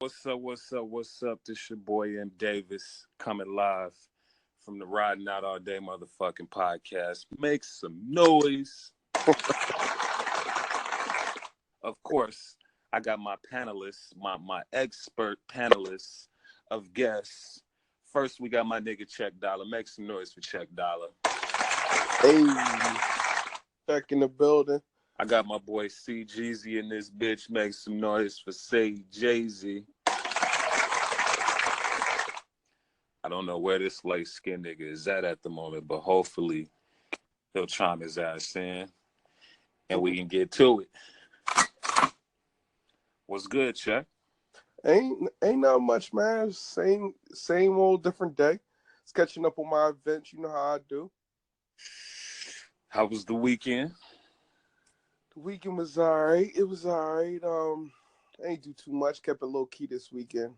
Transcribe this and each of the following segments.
What's up? This your boy MDAVIS coming live from the Riding Out All Day motherfucking podcast. Make some noise. Of course, I got my panelists, my expert panelists of guests. First, we got my nigga Check Dollar. Make some noise for Check Dollar. Hey, back in the building. I got my boy CJEEZY in this bitch. Make some noise for CJEEZY. I don't know where this light skin nigga is at the moment, but hopefully he'll chime his ass in and we can get to it. What's good, Check? Ain't not much, man. Same old, different day. It's catching up on my events. You know how I do. How was the weekend? The weekend was all right. It was all right. I ain't do too much. Kept it low key this weekend.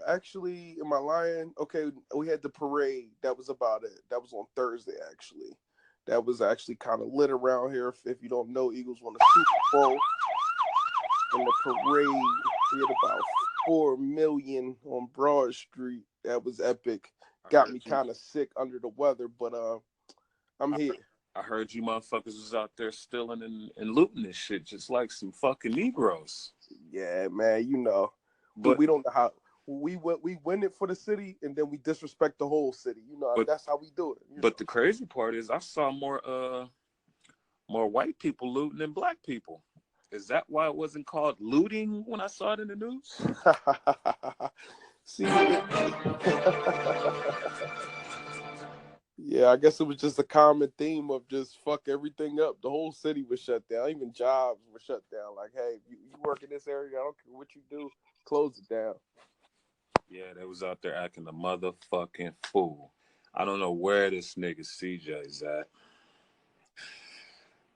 Actually, am I lying? Okay, we had the parade. That was about it. That was on Thursday, actually. That was actually kind of lit around here. If you don't know, Eagles won the Super Bowl. And the parade, we had about 4 million on Broad Street. That was epic. Got me kind of sick under the weather, but I'm here. I heard you motherfuckers was out there stealing and looting this shit just like some fucking Negroes. Yeah, man, you know. But we don't know how we win it for the city and then we disrespect the whole city. You know, that's how we do it. But the crazy part is I saw more white people looting than black people. Is that why it wasn't called looting when I saw it in the news? See, yeah, I guess it was just a common theme of just fuck everything up. The whole city was shut down. Even jobs were shut down. Like, hey, you work in this area, I don't care what you do, close it down. Yeah, they was out there acting a motherfucking fool. I don't know where this nigga CJ's at.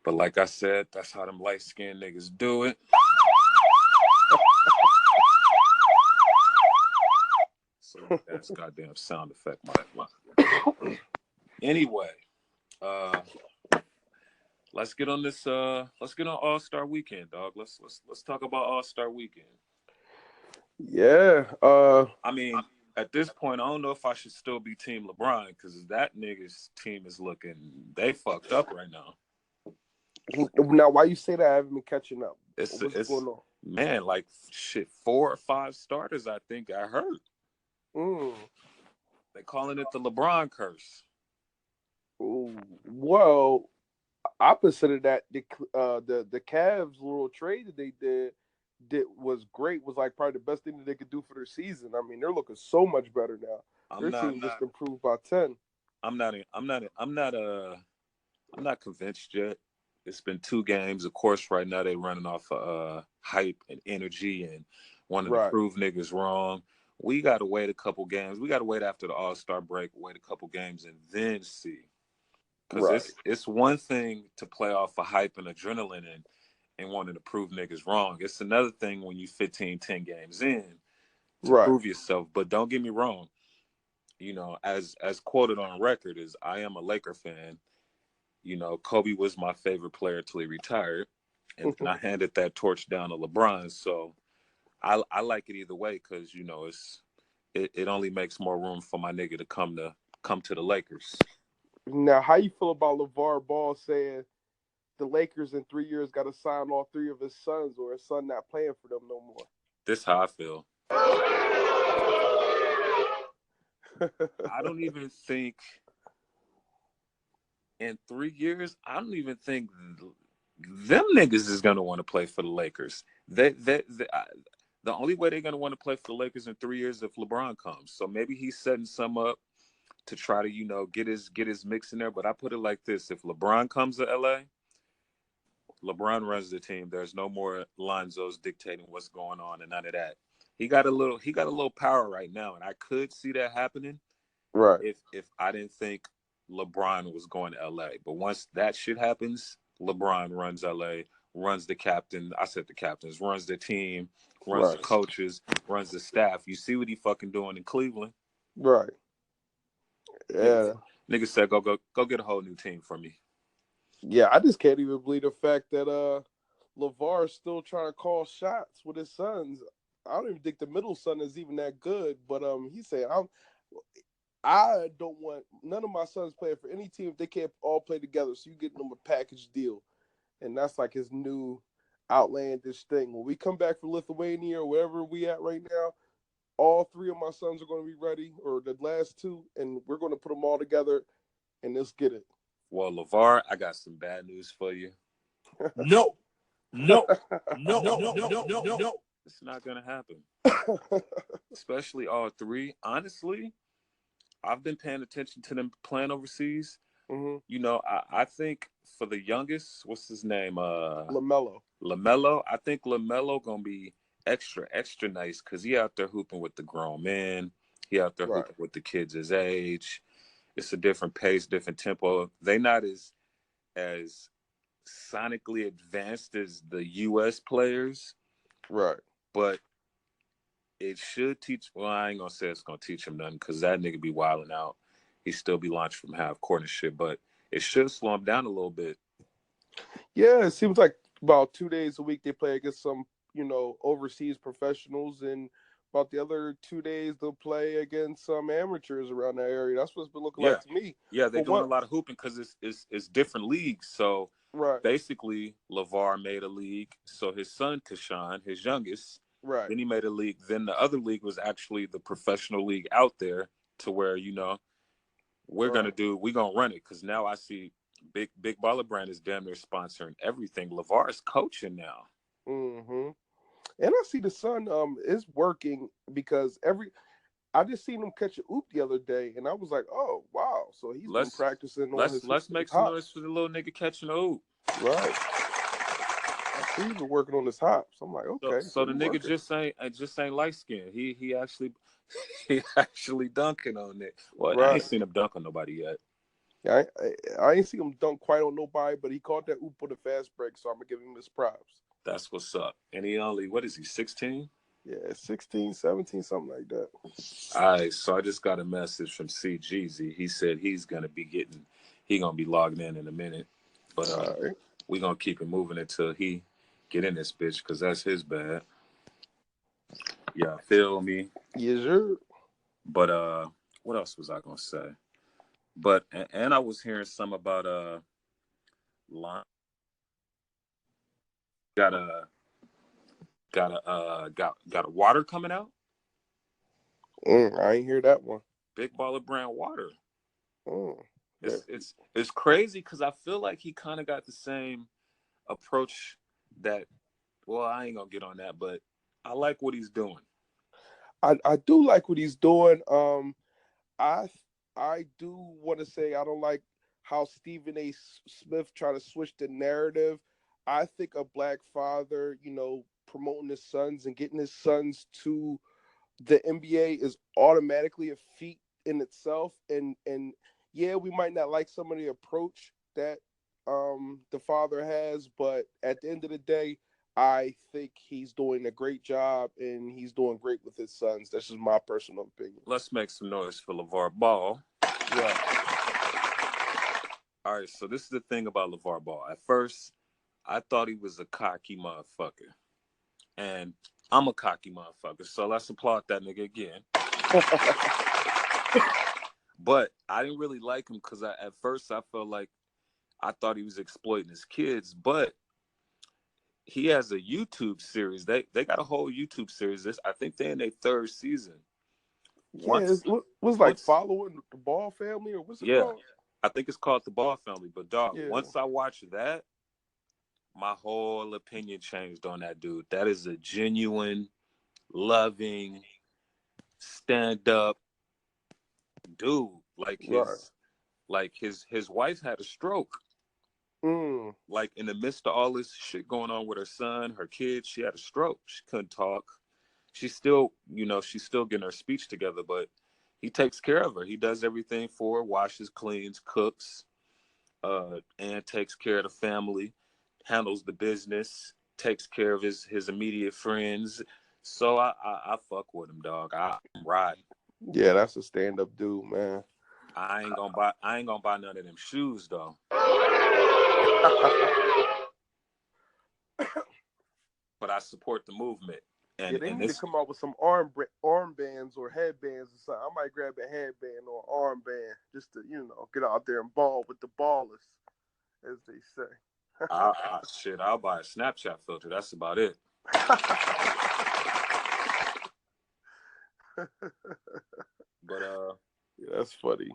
But like I said, that's how them light-skinned niggas do it. So that's goddamn sound effect, my. Anyway, let's get on this. Let's get on All-Star Weekend, dog. Let's talk about All-Star Weekend. Yeah. I mean, at this point, I don't know if I should still be Team LeBron because that nigga's team is looking. They fucked up right now. Now, why you say that? I haven't been catching up. What's going on? Man, like shit, 4 or 5 starters I think got hurt. They calling it the LeBron curse. Ooh. Well, opposite of that, the Cavs little trade that they did was great. Was like probably the best thing that they could do for their season. I mean, they're looking so much better now. Their team just improved by 10. I'm not convinced yet. It's been 2 games. Of course, right now they're running off hype and energy and wanting to prove niggas wrong. We got to wait a couple games. We got to wait after the All-Star break, wait a couple games, and then see. Because it's one thing to play off of hype and adrenaline and wanting to prove niggas wrong. It's another thing when you 10 games in to prove yourself. But don't get me wrong. You know, as quoted on record, is I am a Laker fan. You know, Kobe was my favorite player till he retired. And then I handed that torch down to LeBron. So I like it either way because, you know, it only makes more room for my nigga to come to the Lakers. Now, how you feel about LeVar Ball saying the Lakers in 3 years got to sign all 3 of his sons or his son not playing for them no more? This is how I feel. I don't even think in 3 years, I don't even think them niggas is going to want to play for the Lakers. The only way they're going to want to play for the Lakers in 3 years is if LeBron comes. So maybe he's setting some up to try to, you know, get his mix in there. But I put it like this. If LeBron comes to LA, LeBron runs the team. There's no more Lonzo's dictating what's going on and none of that. He got a little power right now, and I could see that happening. Right. If I didn't think LeBron was going to LA. But once that shit happens, LeBron runs LA, runs the captain. I said the captains, runs the team, runs the coaches, runs the staff. You see what he fucking doing in Cleveland? Right. Yeah. Niggas said go get a whole new team for me. Yeah, I just can't even believe the fact that LeVar is still trying to call shots with his sons. I don't even think the middle son is even that good. But he said I don't want none of my sons playing for any team if they can't all play together. So you get them a package deal, and that's like his new outlandish thing. When we come back from Lithuania or wherever we at right now, all three of my sons are going to be ready, or the last two, and we're going to put them all together and let's get it. Well, LeVar, I got some bad news for you. No. It's not going to happen. Especially all three. Honestly, I've been paying attention to them playing overseas. Mm-hmm. You know, I think for the youngest, what's his name? LaMelo. I think LaMelo going to be extra nice because he out there hooping with the grown men. He out there hooping with the kids his age. It's a different pace, different tempo. They not as sonically advanced as the U.S. players. Right. But it should teach. Well, I ain't gonna say it's gonna teach him nothing because that nigga be wilding out. He still be launched from half court and shit. But it should slow him down a little bit. Yeah, it seems like about 2 days a week they play against some, overseas professionals, and about the other 2 days they'll play against some amateurs around that area. That's what it's been looking like to me. Yeah, they're doing a lot of hooping because it's different leagues. So basically, LeVar made a league so his son could shine, his youngest. Right. Then he made a league. Then the other league was actually the professional league out there to where, we're going to run it. Because now I see Big Baller Brand is damn near sponsoring everything. LeVar is coaching now. Mm-hmm. And I see the son is working because I just seen him catch a oop the other day, and I was like, oh, wow. So he's been practicing on his Let's make some noise for the little nigga catching a oop. Right. I see he's been working on his hops. I'm like, okay. So the nigga just ain't light skinned. He actually dunking on it. Well, I ain't seen him dunk on nobody yet. Yeah, I ain't seen him dunk quite on nobody, but he caught that oop on the fast break, so I'm gonna give him his props. That's what's up. And he only, what is he, 16? Yeah, 16, 17, something like that. All right, so I just got a message from CJEEZY. He said he's gonna be logging in a minute, but we gonna keep it moving until he get in this bitch because that's his bad. Yeah, feel me? Yes, sir. But what else was I gonna say? But and I was hearing some about line. Got a water coming out. I ain't hear that one. Big Baller Brand water. It's crazy because I feel like he kind of got the same approach that. Well, I ain't gonna get on that, but I like what he's doing. I do like what he's doing. I do want to say I don't like how Stephen A. Smith try to switch the narrative. I think a black father, promoting his sons and getting his sons to the NBA is automatically a feat in itself. And yeah, we might not like some of the approach that the father has, but at the end of the day, I think he's doing a great job and he's doing great with his sons. That's just my personal opinion. Let's make some noise for LeVar Ball. Yeah. All right, so this is the thing about LeVar Ball. At first, I thought he was a cocky motherfucker. And I'm a cocky motherfucker, so let's applaud that nigga again. But I didn't really like him because at first I felt like I thought he was exploiting his kids, but he has a YouTube series. They got a whole YouTube series. I think they're in their third season. It was like following the Ball family, or what's it called? I think it's called the Ball family. But dog, once I watched that, my whole opinion changed on that dude. That is a genuine, loving, stand-up dude. Like his wife had a stroke. Like in the midst of all this shit going on with her son, her kids, she had a stroke. She couldn't talk. She's still getting her speech together, but he takes care of her. He does everything for her, washes, cleans, cooks, and takes care of the family, handles the business, takes care of his immediate friends. So I fuck with him, dog. I'm riding. Yeah, that's a stand-up dude, man. I ain't gonna buy none of them shoes though. But I support the movement. Yeah, they need to come out with some armbands or headbands or something. I might grab a headband or armband just to, get out there and ball with the ballers, as they say. I'll buy a Snapchat filter. That's about it. But yeah, that's funny.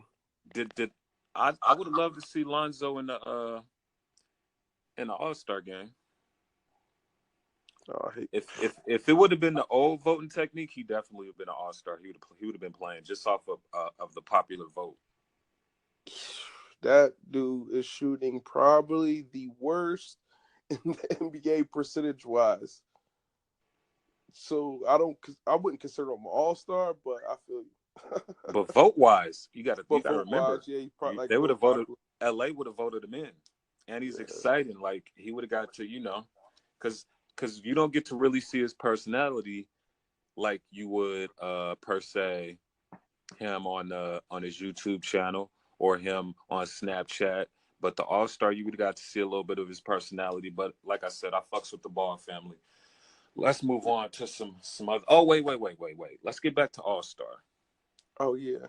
I would have loved to see Lonzo in the All-Star game. Oh, if it would have been the old voting technique, he definitely would have been an All-Star. He would have been playing just off of the popular vote. That dude is shooting probably the worst in the NBA percentage-wise. So I wouldn't consider him an All-Star, but I feel you. But vote-wise, you got to remember, yeah, he probably they would have voted. LA would have voted him in, and he's exciting. Like he would have got to, because you don't get to really see his personality like you would per se him on his YouTube channel or him on Snapchat. But the All-Star, you would have got to see a little bit of his personality. But like I said, I fucks with the Ball family. Let's move on to some other. Oh, wait. Let's get back to All-Star. Oh, yeah.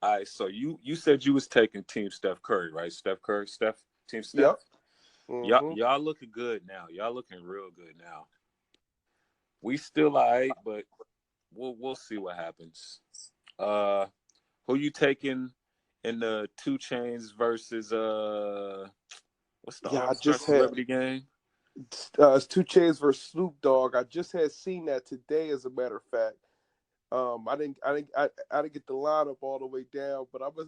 All right, so you said you was taking Team Steph Curry, right? Team Steph? Yep. Mm-hmm. Y'all looking good now. Y'all looking real good now. We still all right, but we'll see what happens. Who you taking in the 2 Chainz versus what's the All-Star celebrity game? It's 2 Chainz versus Snoop Dogg. I just had seen that today, as a matter of fact. I didn't get the lineup all the way down, but let me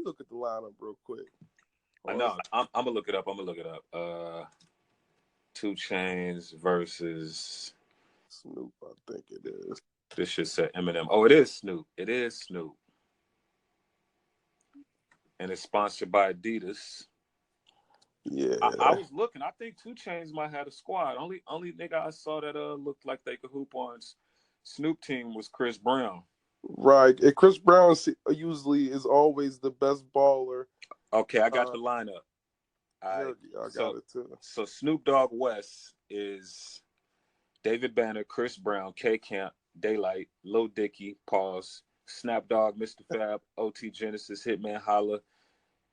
look at the lineup real quick. I know. I'm gonna look it up. 2 Chainz versus Snoop, I think it is. This should say Eminem. Oh, it is Snoop. And it's sponsored by Adidas. Yeah. I was looking. I think 2 Chainz might have a squad. Only nigga I saw that looked like they could hoop on Snoop team was Chris Brown. Right. And Chris Brown usually is always the best baller. Okay, I got the lineup. I got it too. So Snoop Dogg West is David Banner, Chris Brown, K Camp, Daylight, Lil Dicky, Pause, Snap Dogg, Mr. Fab, OT Genesis, Hitman Holla,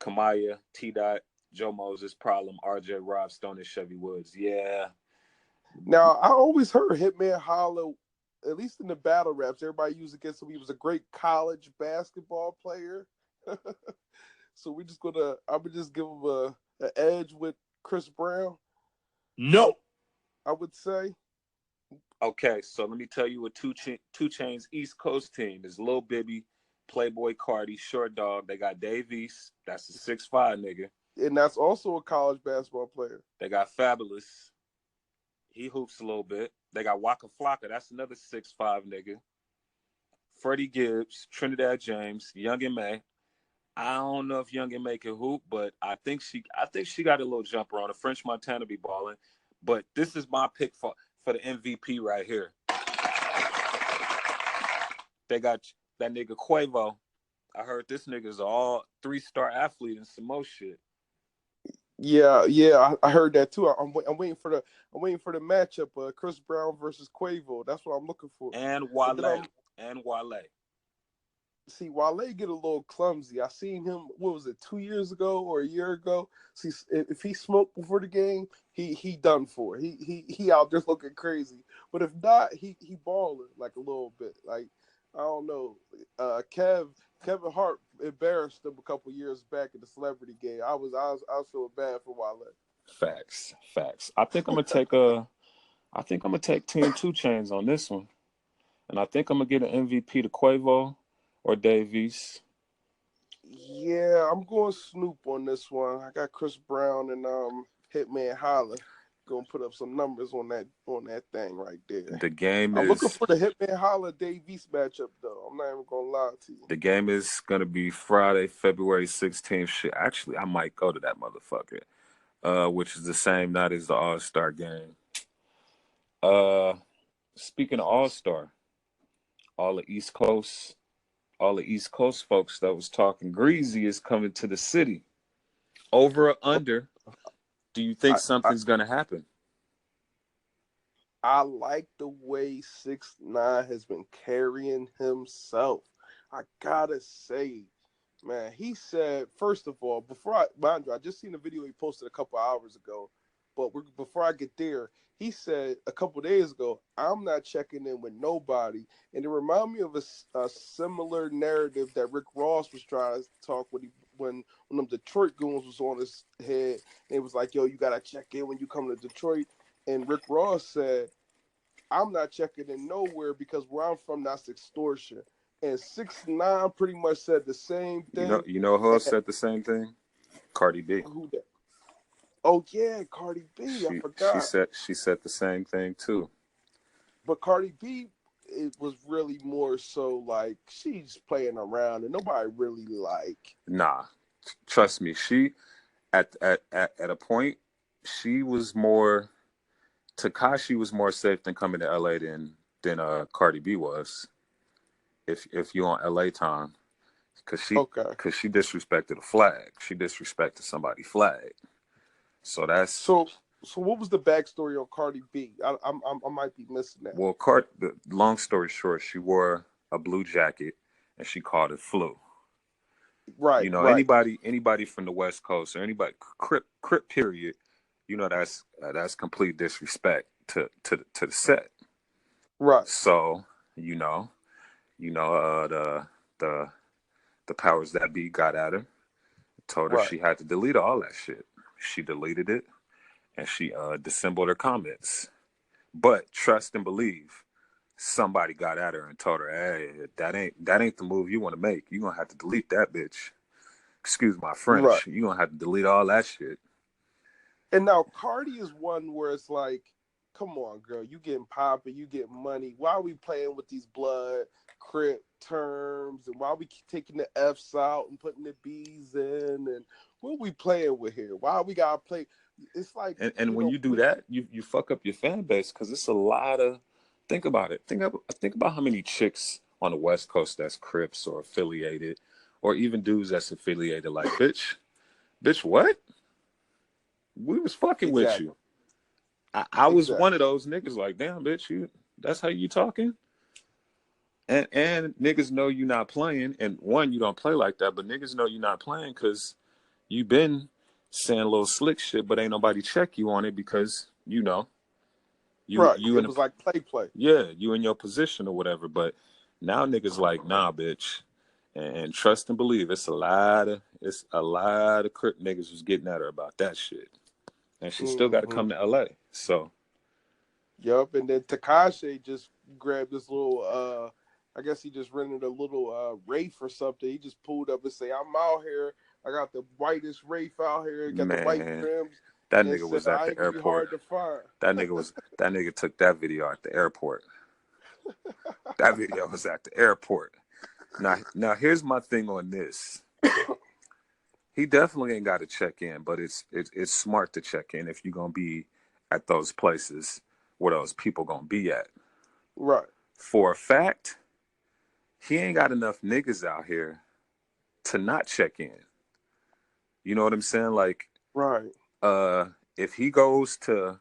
Kamaya, T-Dot, Joe Moses, Problem, RJ, Rob Stone, and Chevy Woods. Yeah. Now, I always heard Hitman Holla, at least in the battle raps, everybody used against him. He was a great college basketball player. So I would just give him an edge with Chris Brown. No. I would say. Okay, so let me tell you what 2 Chainz East Coast team is. Lil Bibby, Playboy Cardi, Short Dog. They got Davies. That's a 6'5" nigga. And that's also a college basketball player. They got Fabulous. He hoops a little bit. They got Waka Flocka. That's another 6'5" nigga. Freddie Gibbs, Trinidad James, Young and May. I don't know if Young and May can hoop, but I think she got a little jumper on her. French Montana be balling. But this is my pick for the MVP right here. They got that nigga Quavo. I heard this nigga's all 3-star athlete and some more shit. Yeah, I heard that too. I'm waiting for the matchup. Chris Brown versus Quavo. That's what I'm looking for. And Wale. See, Wale get a little clumsy. I seen him. What was it, 2 years ago or a year ago? See, if he smoked before the game, he done for. He out there looking crazy. But if not, he balling like a little bit. Like, I don't know. Kevin Hart embarrassed him a couple years back in the celebrity game. I was feeling bad for Wale. Facts. I think I'm gonna take Team 2 Chainz on this one, and I think I'm gonna get an MVP to Quavo or Davies. Yeah, I'm going Snoop on this one. I got Chris Brown and Hitman Holla. Gonna put up some numbers on that thing right there. I'm looking for the Hitman Holla Davies matchup though. I'm not even gonna lie to you. The game is gonna be Friday, February 16th. Shit, actually, I might go to that motherfucker, which is the same night as the All-Star game. Speaking of All-Star, all the East Coast folks that was talking, CJEEZY is coming to the city. Over or under? Do you think something's gonna happen? I like the way 6ix9ine has been carrying himself. I gotta say, man, he said, first of all, mind you, I just seen the video he posted a couple hours ago, but before I get there, he said a couple days ago, I'm not checking in with nobody. And it reminded me of a similar narrative that Rick Ross was trying to talk when them Detroit goons was on his head. And it was like, yo, you got to check in when you come to Detroit. And Rick Ross said, I'm not checking in nowhere because where I'm from, that's extortion. And 6ix9ine pretty much said the same thing. You know who else said the same thing? Cardi B. Who that? Oh yeah, Cardi B. I forgot. She said the same thing too. But Cardi B, it was really more so like she's playing around and nobody really like. Nah, trust me. She at a point, she was more. Tekashi was more safe than coming to LA than Cardi B was. If you on LA time, because she disrespected a flag. She disrespected somebody's flag. So that's so. What was the backstory on Cardi B? I might be missing that. Well, the long story short, she wore a blue jacket and she called it flu. Right. You know, right. anybody from the West Coast or anybody Crip period, you know that's complete disrespect to the set. Right. So the powers that be got at her, told her she had to delete all that shit. She deleted it, and she dissembled her comments. But trust and believe, somebody got at her and told her, "Hey, that ain't the move you want to make. You gonna have to delete that bitch." Excuse my French. Right. You gonna have to delete all that shit. And now Cardi is one where it's like, come on, girl, you getting popping, you getting money. Why are we playing with these blood Crip terms, and why are we taking the F's out and putting the B's in, and what are we playing with here? Why we gotta play? It's like, and when you do that, you fuck up your fan base because it's a lot of. Think about it. Think about how many chicks on the West Coast that's Crips or affiliated, or even dudes that's affiliated. Like, bitch, what? We was fucking with you. I was one of those niggas. Like, damn, bitch, that's how you talking. And niggas know you not playing. And one, you don't play like that, but niggas know you not playing because you been saying a little slick shit, but ain't nobody check you on it because you know. It was like play. Yeah, you in your position or whatever. But now niggas like, nah, bitch. And trust and believe, it's a lot of Crip niggas was getting at her about that shit. And she still got to come to LA. So. Yup, and then Tekashi just grabbed this little I guess he just rented a little Wraith or something. He just pulled up and say, I'm out here. I got the whitest Wraith out here. Got the white trims. That nigga was at the airport. Hard to find. That nigga took that video at the airport. That video was at the airport. Now here's my thing on this. He definitely ain't got to check in, but it's smart to check in if you're gonna be at those places where those people gonna be at. Right. For a fact, he ain't got enough niggas out here to not check in. You know what I'm saying? Like, right. If he goes to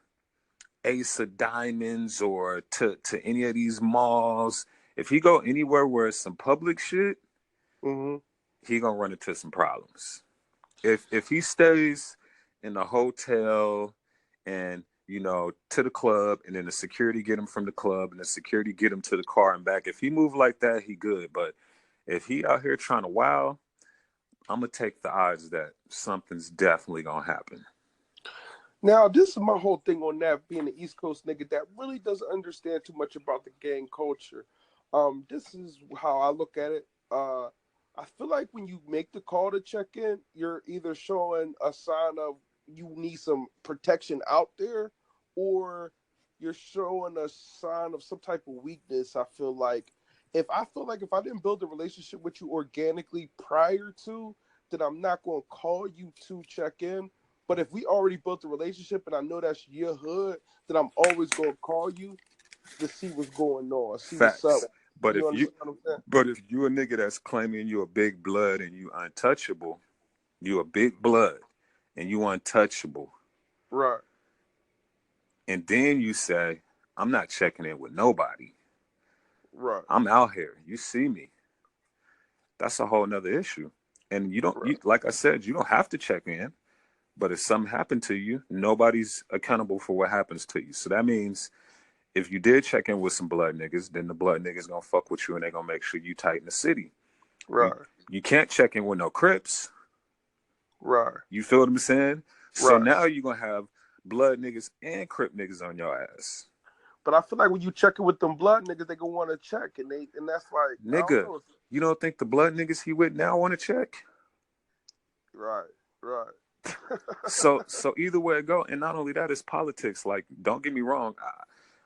Ace of Diamonds or to any of these malls, if he go anywhere where it's some public shit, he gonna run into some problems. If he stays in the hotel and to the club, and then the security get him from the club, and the security get him to the car and back, if he move like that, he good. But if he out here trying to wow, I'm gonna take the odds that something's definitely gonna happen. Now, this is my whole thing on that, being an East Coast nigga that really doesn't understand too much about the gang culture. This is how I look at it. I feel like when you make the call to check in, you're either showing a sign of you need some protection out there, or you're showing a sign of some type of weakness. I feel like if I didn't build a relationship with you organically prior to, then I'm not going to call you to check in. But if we already built a relationship and I know that's your hood, then I'm always going to call you to see what's going on, see Facts. what's up. But if you a nigga that's claiming you a big blood and you untouchable, you a big blood and you untouchable. Right. And then you say, I'm not checking in with nobody. Right. I'm out here. You see me. That's a whole nother issue. And you don't, like I said, you don't have to check in. But if something happened to you, nobody's accountable for what happens to you. So that means if you did check in with some blood niggas, then the blood niggas gonna fuck with you and they gonna make sure you tight in the city. Right. You can't check in with no Crips. Right. You feel what I'm saying? So Right. now you're gonna have blood niggas and Crip niggas on your ass. But I feel like when you check it with them blood niggas, they gonna want to check, and that's like, Nigga, I don't know. you don't think the blood niggas he with now want to check? Right. Right. So either way it go, and not only that, it's politics. Like, don't get me wrong,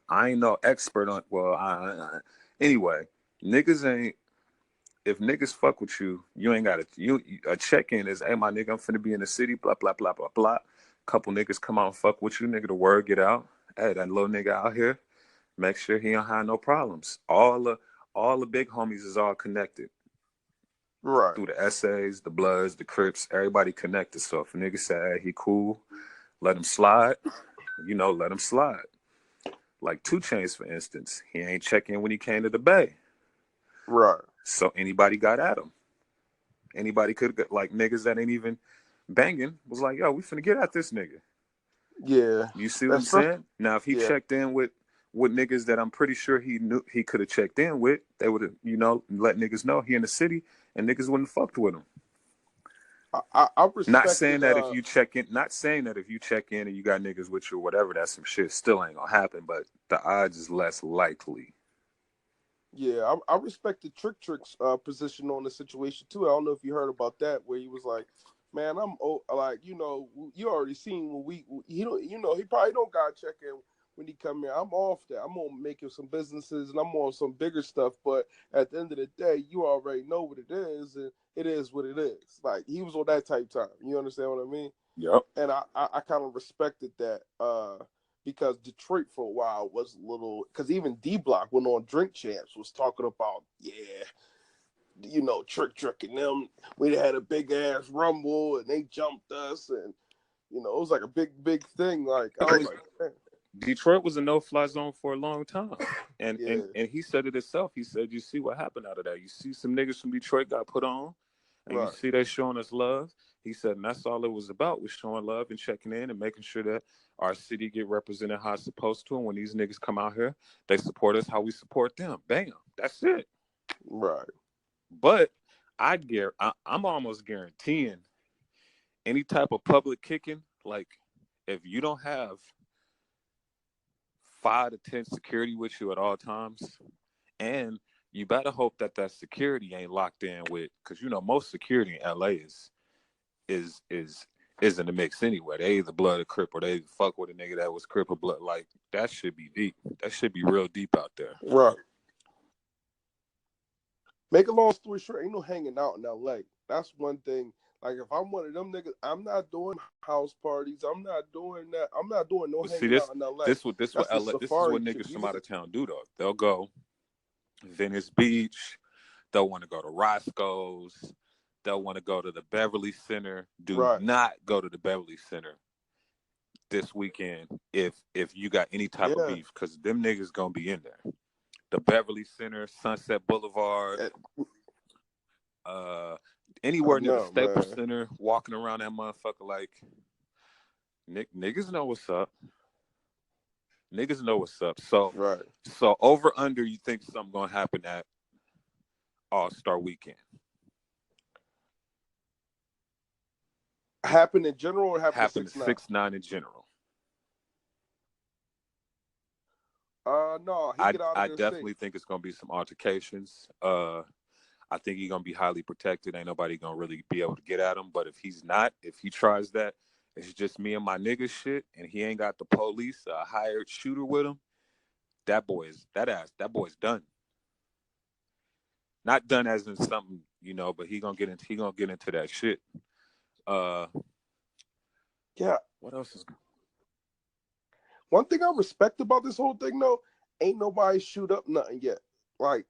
I ain't no expert on. Well, anyway, niggas ain't. If niggas fuck with you, you ain't got to. A check in is, hey my nigga, I'm finna be in the city. Blah blah blah blah blah. Couple niggas come out and fuck with you, nigga. The word get out. Hey, that little nigga out here, make sure he don't have no problems. All the big homies is all connected. Right. Through the essays, the Bloods, the Crips, everybody connected. So if a nigga say, hey, he cool, let him slide, let him slide. Like 2 Chainz, for instance, he ain't checking when he came to the Bay. Right. So anybody got at him. Anybody could get, like, niggas that ain't even banging was like, yo, we finna get at this nigga. Yeah. You see what I'm saying? Now, if he checked in with niggas that I'm pretty sure he knew he could have checked in with, they would have, let niggas know he in the city, and niggas wouldn't have fucked with him. I respect. Not saying that if you check in, and you got niggas with you or whatever, that's some shit still ain't gonna happen, but the odds is less likely. Yeah, I respect the Trick's position on the situation too. I don't know if you heard about that, where he was like, "Man, I'm like, you already seen when he probably don't got check in when he come here. I'm off that. I'm gonna make him some businesses and I'm on some bigger stuff. But at the end of the day, you already know what it is, and it is what it is. Like he was on that type time. You understand what I mean? Yep. And I kind of respected that. Because Detroit for a while was a little, because even D-Block went on Drink Champs, was talking about, Trick and them, we had a big ass rumble and they jumped us, and it was like a big thing. Like I was like, man. Detroit was a no-fly zone for a long time, and he said it himself. He said, you see what happened out of that. You see some niggas from Detroit got put on, and you see they showing us love. He said, and that's all it was about, was showing love and checking in and making sure that our city get represented how it's supposed to. And when these niggas come out here, they support us how we support them. Bam. That's it. Right. But I'm almost guaranteeing any type of public kicking, like if you don't have 5 to 10 security with you at all times, and you better hope that security ain't locked in with, because most security in LA is in the mix anyway. They either blood or Crip, or they fuck with a nigga that was Crip or blood. Like that should be deep. That should be real deep out there. Right. Make a long story short, ain't no hanging out in LA. That's one thing. Like if I'm one of them niggas, I'm not doing house parties. I'm not doing that. I'm not doing no hanging out in LA. This is what niggas from out of town do though. They'll go Venice Beach. They'll want to go to Roscoe's. They'll want to go to the Beverly Center. Do not go to the Beverly Center this weekend if you got any type of beef, because them niggas gonna be in there. The Beverly Center, Sunset Boulevard, anywhere near the Staples Center, walking around that motherfucker like niggas know what's up. Niggas know what's up. So so over under, you think something gonna happen at Allstar weekend? Happen in general or happen 6ix9ine in general? No, he get out of I there definitely safe. think it's gonna be some altercations. I think he's gonna be highly protected. Ain't nobody gonna really be able to get at him. But if he tries that, it's just me and my nigga shit, and he ain't got the police, a hired shooter with him, that boy's done. Not done as in something, but he gonna get into that shit. Yeah. What else is? One thing I respect about this whole thing, though, ain't nobody shoot up nothing yet. Like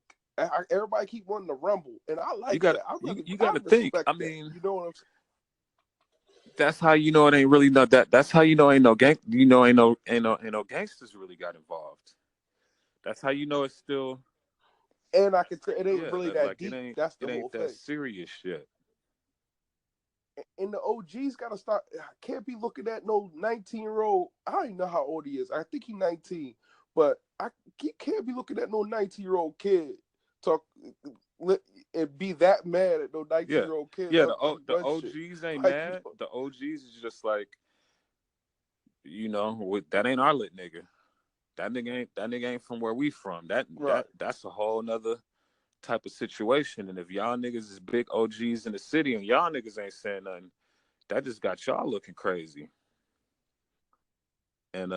everybody keep wanting to rumble, and I like that. You gotta think. I mean, you know what I'm saying? That's how you know it ain't really not that. That's how you know ain't no gang. Ain't no gangsters really got involved. That's how you know it's still. And I can tell it ain't really that like deep. It ain't. That's the It whole ain't that thing. serious shit. And the OGs gotta start. Can't be looking at no 19-year-old. I don't even know how old he is. I think he's 19, but he can't be looking at no 19-year-old kid talk and be that mad at no 19-year-old kid. Yeah. The Shit. OGs ain't Like, mad. The OGs is just like, that ain't our lit nigga. That nigga ain't from where we from. That's a whole nother type of situation. And if y'all niggas is big OGs in the city and y'all niggas ain't saying nothing, that just got y'all looking crazy. And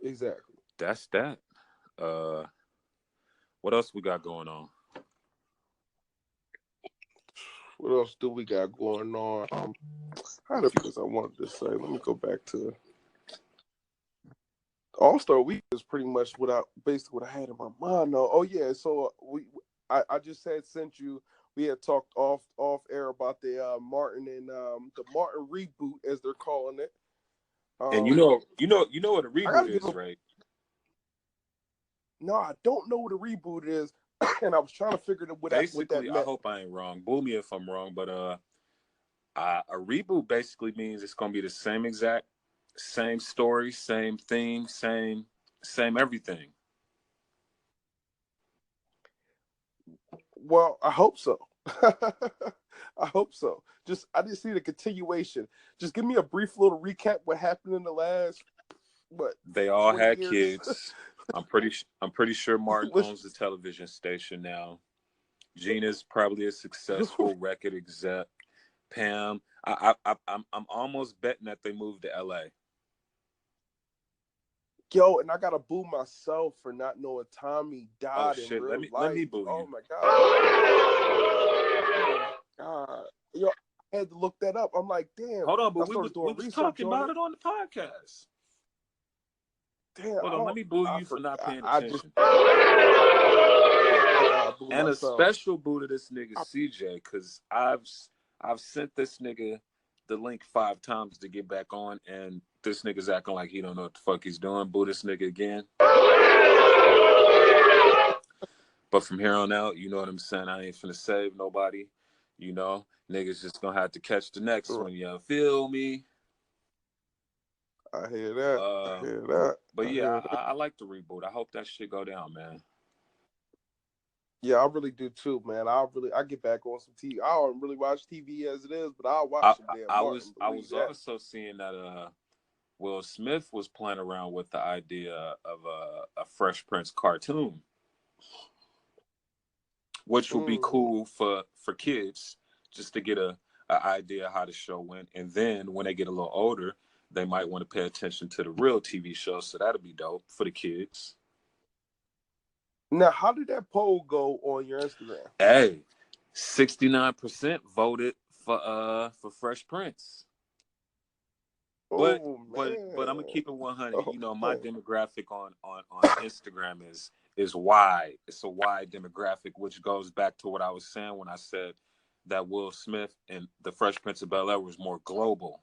exactly. That's that. What else we got going on? What else do we got going on? I had a few things I wanted to say. Let me go back to All-Star Week is pretty much basically what I had in my mind. Oh yeah, so I just had sent you. We had talked off air about the Martin and the Martin reboot, as they're calling it. And you know what a reboot is, right? No, I don't know what a reboot is, and I was trying to figure out what that meant. I hope I ain't wrong. Boo me if I'm wrong, but a reboot basically means it's gonna be the same story, same theme, same everything. Well, I hope so. I hope so. I just need a continuation. Just give me a brief little recap what happened in the last. What they all had years? Kids. I'm pretty sure Martin owns the television station now. Gina's probably a successful record exec. Pam, I'm almost betting that they moved to LA. Yo, and I gotta boo myself for not knowing Tommy died in real life. Let me boo you. Oh my god. Yo, I had to look that up. I'm like, damn. Hold on, but we was talking about it on the podcast. Damn. Hold on, let me boo you for not paying attention. And a special boo to this nigga CJ, because I've sent this nigga the link 5 times to get back on, and this nigga's acting like he don't know what the fuck he's doing. Boo this nigga again. But from here on out, you know what I'm saying? I ain't finna save nobody. You know, niggas just gonna have to catch the next one. You feel me? I hear that. But I like the reboot. I hope that shit go down, man. Yeah, I really do too, man. I get back on some TV. I don't really watch TV as it is, but I'll watch some damn Martin. I was also seeing that Will Smith was playing around with the idea of a Fresh Prince cartoon, which would be cool for kids, just to get an idea of how the show went. And then when they get a little older, they might want to pay attention to the real TV show. So that'll be dope for the kids. Now, how did that poll go on your Instagram? Hey, 69% voted for Fresh Prince. But I'm gonna keep it 100. You know, my demographic on Instagram is wide. It's a wide demographic, which goes back to what I was saying when I said that Will Smith and the Fresh Prince of Bel-Air was more global,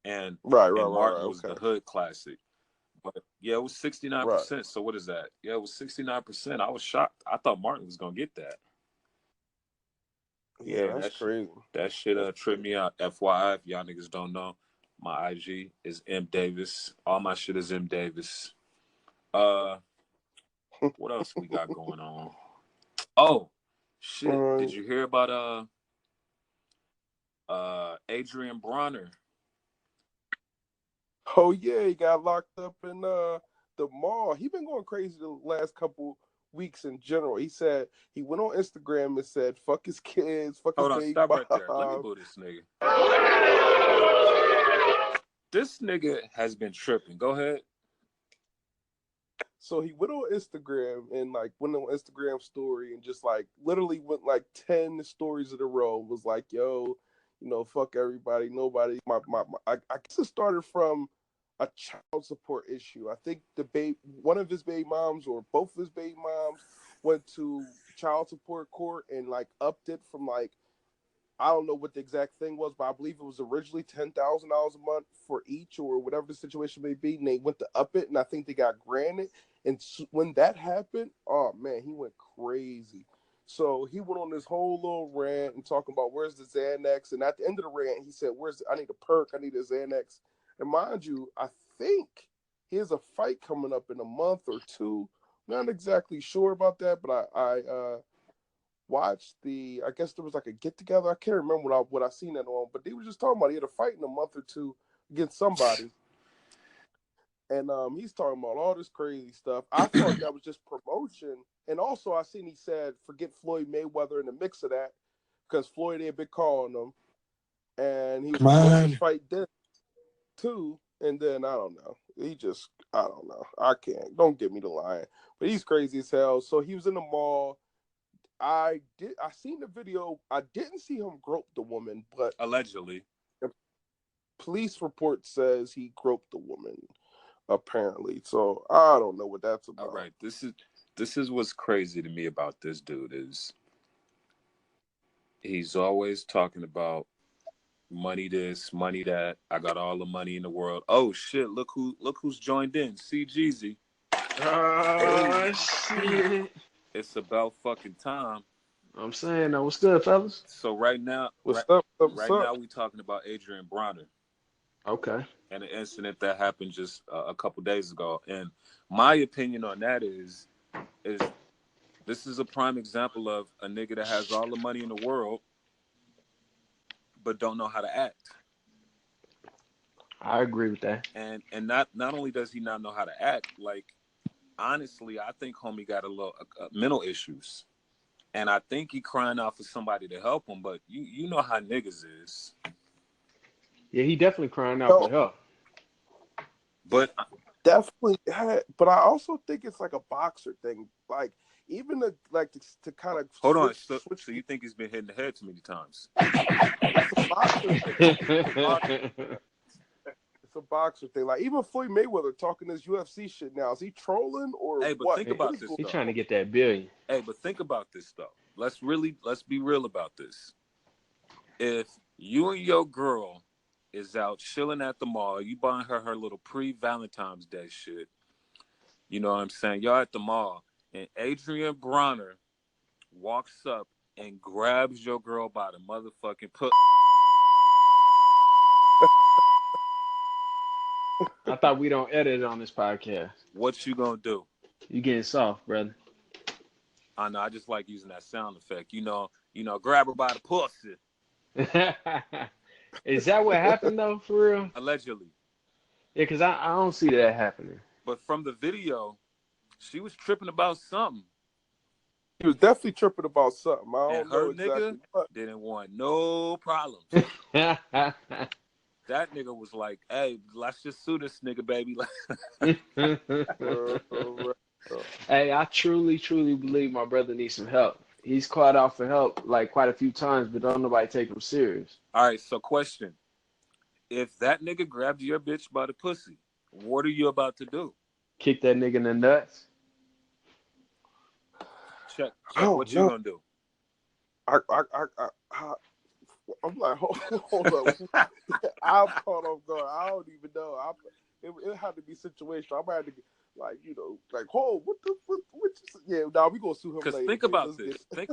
and Martin was the hood classic. But yeah, it was 69%. So what is that? Yeah, it was 69%. I was shocked. I thought Martin was gonna get that. Yeah, that's crazy. That shit tripped me out. FYI, if y'all niggas don't know, my IG is MDAVIS. All my shit is MDAVIS. What else we got going on? Oh, shit. Did you hear about Adrian Bronner? Oh yeah, he got locked up in the mall. He been going crazy the last couple weeks in general. He said he went on Instagram and said, "Fuck his kids, fuck his baby." Stop right there. Let me boo this nigga. This nigga has been tripping. Go ahead. So he went on Instagram and went on Instagram story and just literally went 10 stories in a row. Was like, yo, fuck everybody, nobody. I guess it started from a child support issue. I think one of his baby moms or both of his baby moms went to child support court and upped it from I don't know what the exact thing was, but I believe it was originally $10,000 a month for each, or whatever the situation may be. And they went to up it, and I think they got granted. And when that happened, oh man, he went crazy. So he went on this whole little rant and talking about where's the Xanax. And at the end of the rant, he said, I need a perk, I need a Xanax. And mind you, I think he has a fight coming up in a month or two. Not exactly sure about that, but I watched I guess there was like a get together. I can't remember what I seen that on, but they were just talking about he had a fight in a month or two against somebody. And he's talking about all this crazy stuff. I thought that was just promotion. And also I seen he said forget Floyd Mayweather in the mix of that, because Floyd had been calling him. And he was supposed to fight then too. And then I don't know. I don't know. I can't. Don't get me to lying. But he's crazy as hell. So he was in the mall. I seen the video. I didn't see him grope the woman, but allegedly, the police report says he groped the woman, apparently. So I don't know what that's about. All right, this is what's crazy to me about this dude is he's always talking about money this, money that. I got all the money in the world. Oh shit! Look who's joined in. CJEEZY. Oh shit! It's about fucking time. I'm saying, what's good, fellas? So right now, what's up? Now we talking about Adrian Bronner. Okay. And an incident that happened just a couple days ago. And my opinion on that is this is a prime example of a nigga that has all the money in the world, but don't know how to act. I agree with that. And not only does he not know how to act, like, honestly, I think homie got a little mental issues, and I think he crying out for somebody to help him. But you know how niggas is. Yeah, he definitely crying out for help. But definitely had. But I also think it's like a boxer thing. Like even to kind of hold on. So you think he's been hitting the head too many times? It's a boxer thing. It's a boxer thing. Like even Floyd Mayweather talking this UFC shit now. Is he trolling or hey, but what? Think about this. He's trying to get that billion. Hey, but think about this though. Let's be real about this. If you and your girl is out chilling at the mall, you buying her little pre-Valentine's Day shit. You know what I'm saying? Y'all at the mall, and Adrian Bronner walks up and grabs your girl by the motherfucking put. I thought we don't edit on this podcast. What you gonna do? You getting soft, brother. I know. I just like using that sound effect. You know, grab her by the pussy. Is that what happened though, for real? Allegedly. Yeah, because I don't see that happening. But from the video, she was tripping about something. He was definitely tripping about something. I don't know exactly nigga what. Didn't want no problems. That nigga was like, hey, let's just sue this nigga, baby. Hey, I truly believe my brother needs some help. He's called out for help like quite a few times, but don't nobody take him serious. All right, so question. If that nigga grabbed your bitch by the pussy, what are you about to do? Kick that nigga in the nuts? Check what you gonna do? I'm like, hold up. I'm caught off guard. I don't even know. It had to be situational. I might have to, like, what yeah, nah, we gonna sue him later. Because think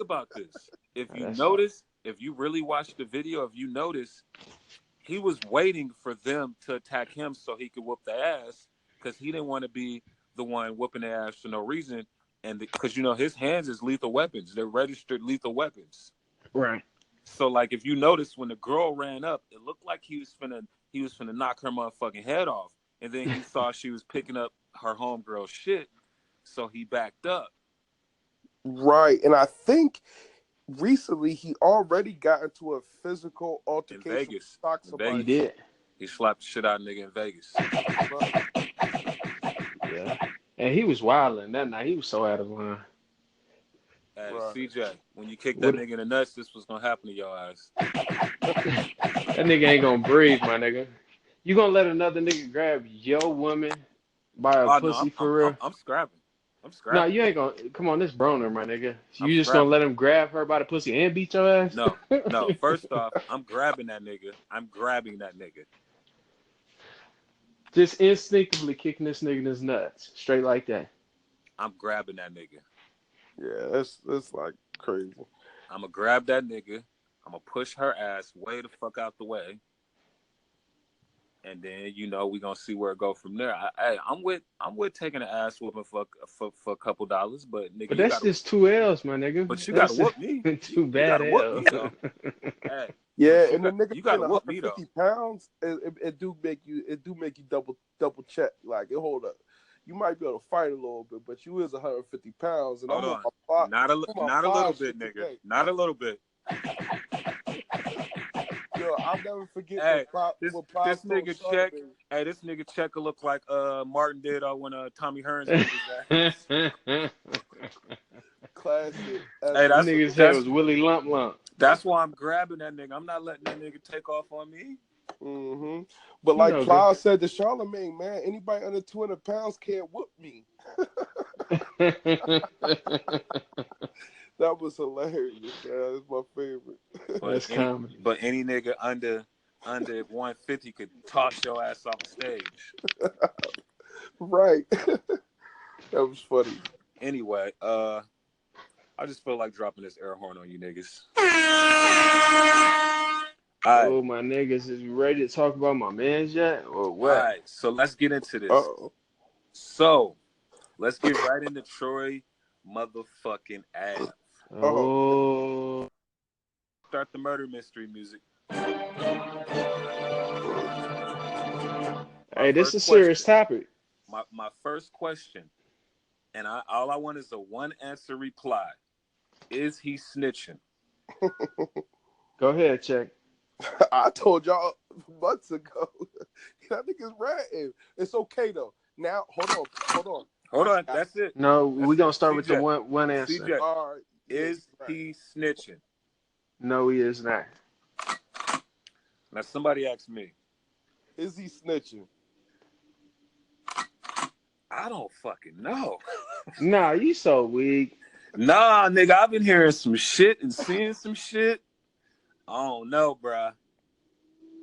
about this. If you notice, if you really watch the video, if you notice, he was waiting for them to attack him so he could whoop their ass, because he didn't want to be the one whooping their ass for no reason. And because, his hands is lethal weapons. They're registered lethal weapons. Right. So, like, if you notice, when the girl ran up, it looked like he was finna knock her motherfucking head off. And then he saw she was picking up her homegirl shit, so he backed up. Right. And I think recently he already got into a physical altercation in Vegas. Somebody. He did. He slapped the shit out of nigga in Vegas. Yeah. And he was wilding that night. He was so out of line. Hey, right. CJ, when you kick that nigga in the nuts, this was gonna happen to your ass. That nigga ain't gonna breathe, my nigga. You gonna let another nigga grab your woman by a pussy for real? I'm scrapping. I'm No, scrapping. you ain't gonna come on this Broner, my nigga. I'm You just gonna scrapping. let him grab her by the pussy and beat your ass? No, no. First off, I'm grabbing that nigga. I'm grabbing that nigga. Just instinctively kicking this nigga in his nuts, straight like that. I'm grabbing that nigga. Yeah, that's like crazy. I'm gonna grab that nigga. I'm gonna push her ass way the fuck out the way. And then we gonna see where it go from there. I'm with taking an ass whooping for a couple dollars, but nigga, But you that's gotta just 2 L's, my nigga. but you gotta That's whoop me. two You bad gotta whoop L's. me though. Hey, Yeah, but and the nigga you being gotta whoop me though. 150 pounds, it do make you double check. Like, hold up, you might be able to fight a little bit, but you is 150 pounds, and Hold I'm on on, my not a little five bit, shit nigga, today. not a little bit. Yo, I'll never forget Hey, what this Pop told nigga Charlamagne. check. Hey, this nigga check will look like Martin did when Tommy Hearns beat his ass. Classic. Hey, Nigga's head was Willie Lump Lump. that's why I'm grabbing that nigga. I'm not letting that nigga take off on me. Mm-hmm. But You like know, Plow said to Charlamagne, man, anybody under 200 pounds can't whoop me. That was hilarious. Man. That's my favorite. That's comedy. But any nigga under 150 could toss your ass off the stage. Right. That was funny. Anyway, I just feel like dropping this air horn on you niggas. Oh, my niggas, is we ready to talk about my mans yet, or what? All right, so let's get into this. Uh-oh. So, let's get right into Troy motherfucking Ave. Oh. Start the murder mystery music. Hey, this is a serious topic. My first question, and all I want is a one answer reply. Is he snitching? Go ahead, check. I told y'all months ago. That nigga's ratting. It's okay though. Now, hold on. That's it. No, we're gonna start CJ, with the one answer. CJ, All right. is he snitching? No, he is not. Now somebody asked me. Is he snitching? I don't fucking know. Nah, you so weak. Nah, nigga, I've been hearing some shit and seeing some shit. I don't know, bruh.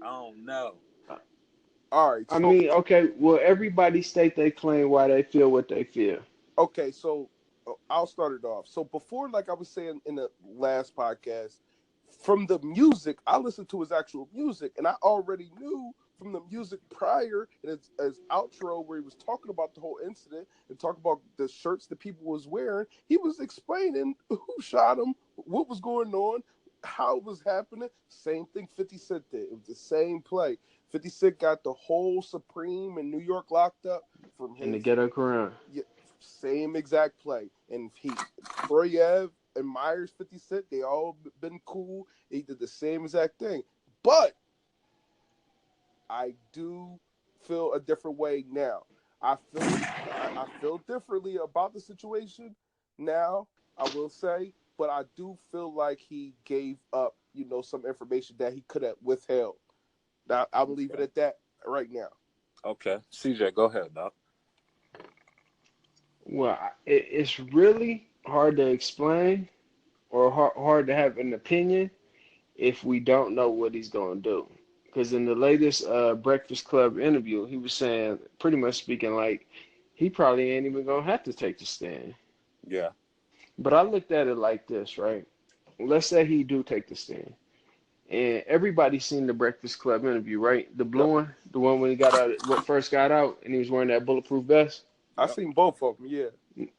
I don't know. All right. So, I mean, okay, well, everybody state they claim why they feel what they feel. okay, so I'll start it off. So before, like I was saying in the last podcast, from the music, I listened to his actual music, and I already knew from the music prior and his outro where he was talking about the whole incident and talking about the shirts that people was wearing. He was explaining who shot him, what was going on, how it was happening. Same thing 50 Cent did. It was the same play. 50 Cent got the whole Supreme in New York locked up from his In the ghetto Quran. Yeah, same exact play. And Troy Ave and Myers 50 Cent, they all been cool. They did the same exact thing. But I do feel a different way now. I feel differently about the situation now, I will say, but I do feel like he gave up, some information that he could have withheld. Now, I'll leave it at that right now. Okay. CJ, go ahead, dog. Well, it's really hard to explain or hard to have an opinion if we don't know what he's going to do. Because in the latest Breakfast Club interview, he was saying, pretty much speaking like, he probably ain't even going to have to take the stand. Yeah. But I looked at it like this, right? Let's say he do take the stand. And everybody's seen the Breakfast Club interview, right? The blue one, the one when he got out, what first got out, and he was wearing that bulletproof vest. I seen both of them, yeah.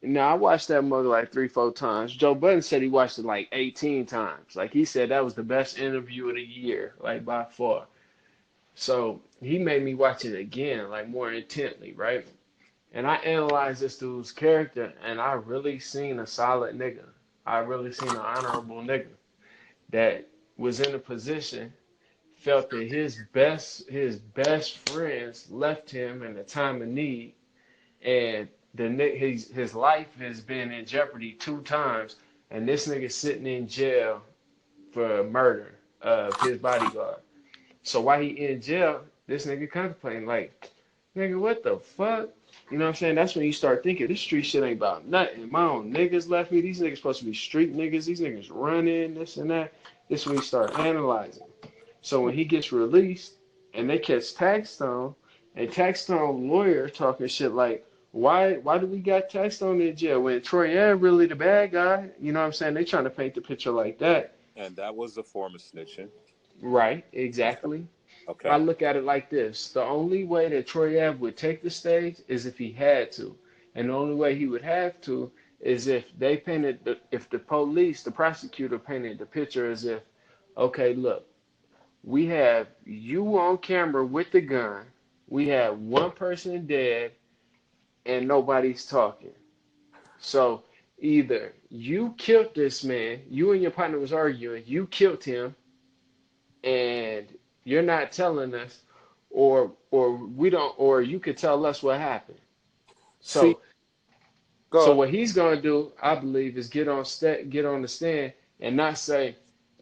Now, I watched that mother like 3-4 times. Joe Budden said he watched it like 18 times. Like, he said that was the best interview of the year, like, by far. So he made me watch it again, like, more intently, right? And I analyzed this dude's character, and I really seen a solid nigga. I really seen an honorable nigga that was in a position, felt that his best friends left him in a time of need, and his life has been in jeopardy 2 times, and this nigga sitting in jail for murder of his bodyguard. So while he in jail, this nigga contemplating like, Nigga, what the fuck? You know what I'm saying? That's when you start thinking this street shit ain't about nothing. My own niggas left me. These niggas supposed to be street niggas. These niggas running this and that. This when you start analyzing. So when he gets released and they catch Taxstone, and Taxstone lawyer talking shit like, why do we got Taxstone in jail when Troy Ave really the bad guy? You know what I'm saying? They trying to paint the picture like that. And that was a form of snitching. Right, exactly. I Okay. look at it like this. The only way that Troy Ave would take the stage is if he had to. And the only way he would have to is if they painted, if the police, the prosecutor painted the picture as if, okay, look, we have you on camera with the gun. We have one person dead and nobody's talking. So either you killed this man, you and your partner was arguing, you killed him, and you're not telling us, or we don't, or you could tell us what happened. See, So go. what he's gonna do, I believe, is get on the stand and not say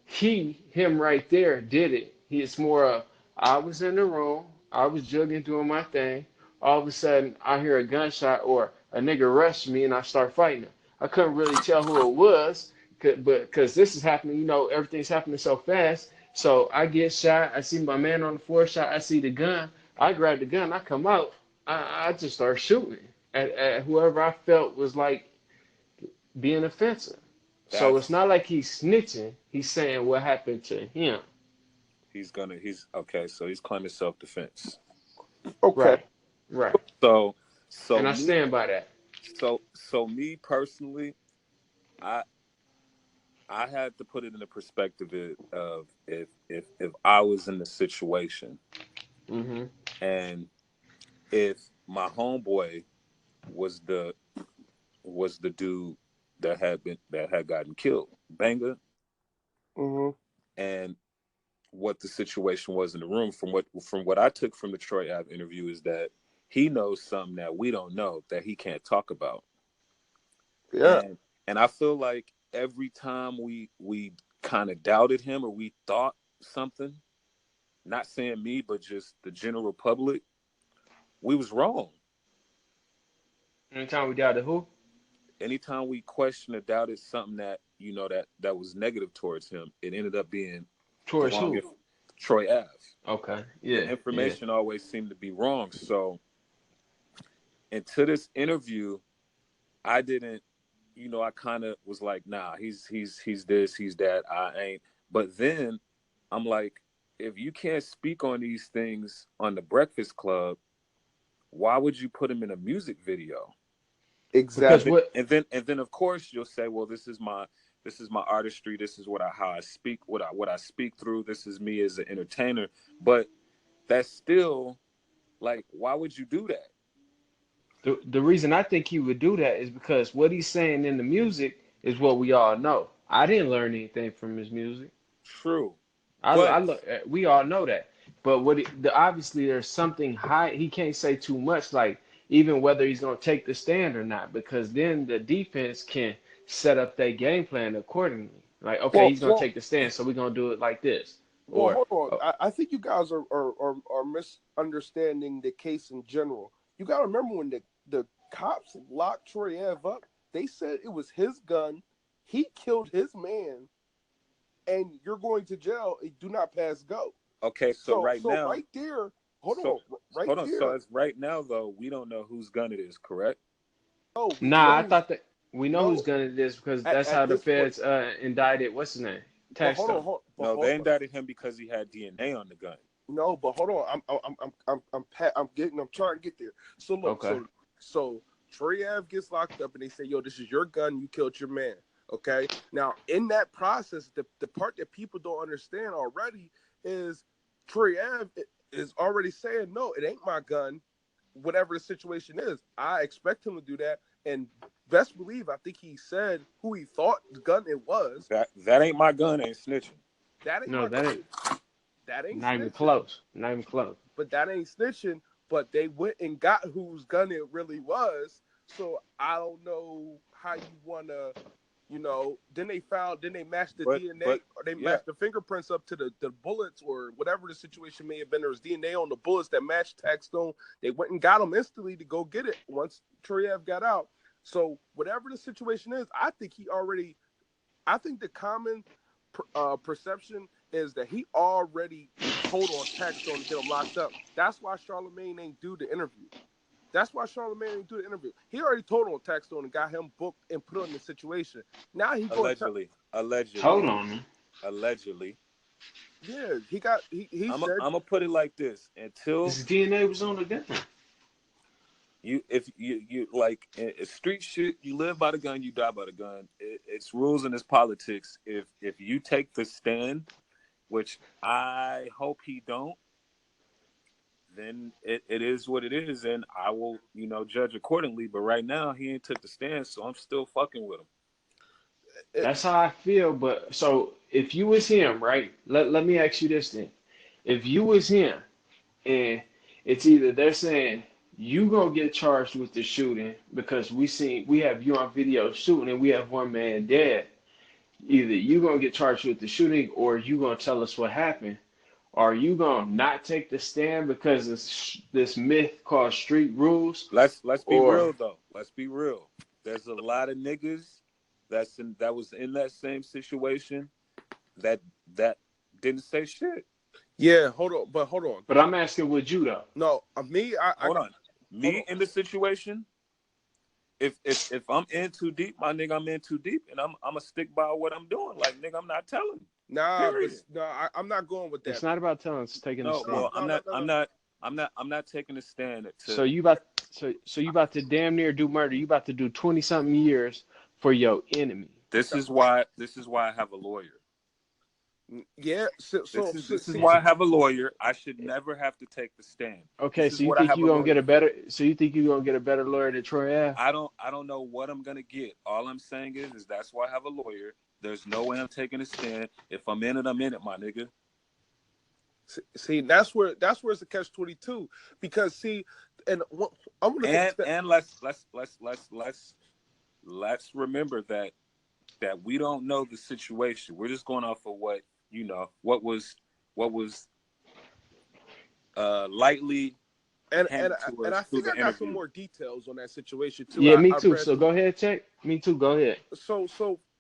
him right there did it. It's more of I was in the room, I was jugging doing my thing. All of a sudden, I hear a gunshot or a nigga rush me and I start fighting him. I couldn't really tell who it was, but because this is happening, everything's happening so fast. So I get shot. I see my man on the floor shot. I see the gun. I grab the gun. I come out. I just start shooting at whoever I felt was like being offensive. So it's That's not like he's snitching. He's saying what happened to him. he's okay, so he's claiming self-defense. Okay. Right. Right. So so And I me stand by that. so me personally, I I had to put it in the perspective of if I was in the situation Mm-hmm. and if my homeboy was the dude that had gotten killed, Banger, Mm-hmm. and what the situation was in the room from what I took from the Troy Ave interview is that he knows something that we don't know that he can't talk about. Yeah. And I feel like every time we kind of doubted him or we thought something, not saying me but just the general public, we was wrong. Anytime we doubted who? Anytime we questioned or doubted something that that was negative towards him, it ended up being the Towards wrong who? Troy Ave. Okay. The Yeah. Yeah. information always seemed to be wrong. So into this interview, I didn't, I kind of was like, nah, he's this, he's that. I ain't. But then I'm like, if you can't speak on these things on the Breakfast Club, why would you put him in a music video? Because Exactly. what? And then of course you'll say, well, this is my artistry. This is how I speak, what I speak through. This is me as an entertainer. But that's still like, why would you do that? The reason I think he would do that is because what he's saying in the music is what we all know. I didn't learn anything from his music. True. I But look. We all know that. But obviously there's something high. He can't say too much, like even whether he's gonna take the stand or not, because then the defense can set up their game plan accordingly. Like, okay, Well, he's gonna well, take the stand, so we're gonna do it like this. well. Or Hold on. I think you guys are misunderstanding the case in general. You got to remember when the cops locked Troy Ave up, they said it was his gun. He killed his man, and you're going to jail. And do not pass go. okay, so right So now, right there, hold so on, right hold on. So there. as right now though, we don't know whose gun it is, correct? No, we nah, I know thought that we know who's no gonna do this because that's how at the this point. feds indicted what's his name, But hold on, Taxstone. but No, hold they on. indicted him because he had DNA on the gun. No, but hold on. I'm trying to get there. So look, Okay. so Trey Ave gets locked up and they say, yo, this is your gun, you killed your man. Okay. Now in that process, the part that people don't understand already is Trey Ave is already saying, no, it ain't my gun, whatever the situation is. I expect him to do that. And best believe I think he said who he thought the gun it was. That ain't my gun, ain't snitching. That ain't No, my that ain't gun. That ain't not even snitching. close. Not even close. But that ain't snitching. But they went and got whose gun it really was. So I don't know how you wanna Then they matched the but DNA, or they yeah, matched the fingerprints up to the bullets, or whatever the situation may have been. There was DNA on the bullets that matched Taxstone. They went and got him instantly to go get it once Troyev got out. So whatever the situation is, I think the common perception is that he already told on Taxstone to get him locked up. That's why Charlemagne ain't do the interview. He already told on Taxstone and got him booked and put on the situation. Now he allegedly. Hold on. Allegedly. Yeah, I'm gonna put it like this: until his DNA was on the gun. If you like street shit, you live by the gun, you die by the gun. It's rules and it's politics. If you take the stand, which I hope he don't, then it is what it is, and I will, judge accordingly. But right now, he ain't took the stand, so I'm still fucking with him. That's how I feel. But so if you was him, right? Let me ask you this then: if you was him, and it's either they're saying you gonna get charged with the shooting because we have you on video shooting and we have one man dead. Either you gonna get charged with the shooting or you gonna tell us what happened. Are you gonna not take the stand because of this myth called street rules? Let's be real though. Let's be real. There's a lot of niggas that was in that same situation that didn't say shit. Yeah, hold on. But I'm asking, would you though? No, hold on. Me in the situation, if I'm in too deep, my nigga, I'm in too deep, and I'm gonna stick by what I'm doing. Like, nigga, I'm not telling. I'm not going with that. It's not about telling. It's taking a stand. Well, I'm not taking a stand. So you about to damn near do murder. You about to do 20-something years for your enemy. This is why I have a lawyer. Yeah, this is why I have a lawyer. I should never have to take the stand. Okay, so you think you're gonna get a better? So you think you're gonna get a better lawyer than Troy? I don't know what I'm gonna get. All I'm saying is that's why I have a lawyer. There's no way I'm taking a stand. If I'm in it, I'm in it, my nigga. See, that's where it's a catch-22, because and I'm gonna and let's remember that we don't know the situation. We're just going off of what was lightly and I think I got some more details on that situation too. Yeah, me too. So go ahead, check. Me too. Go ahead. So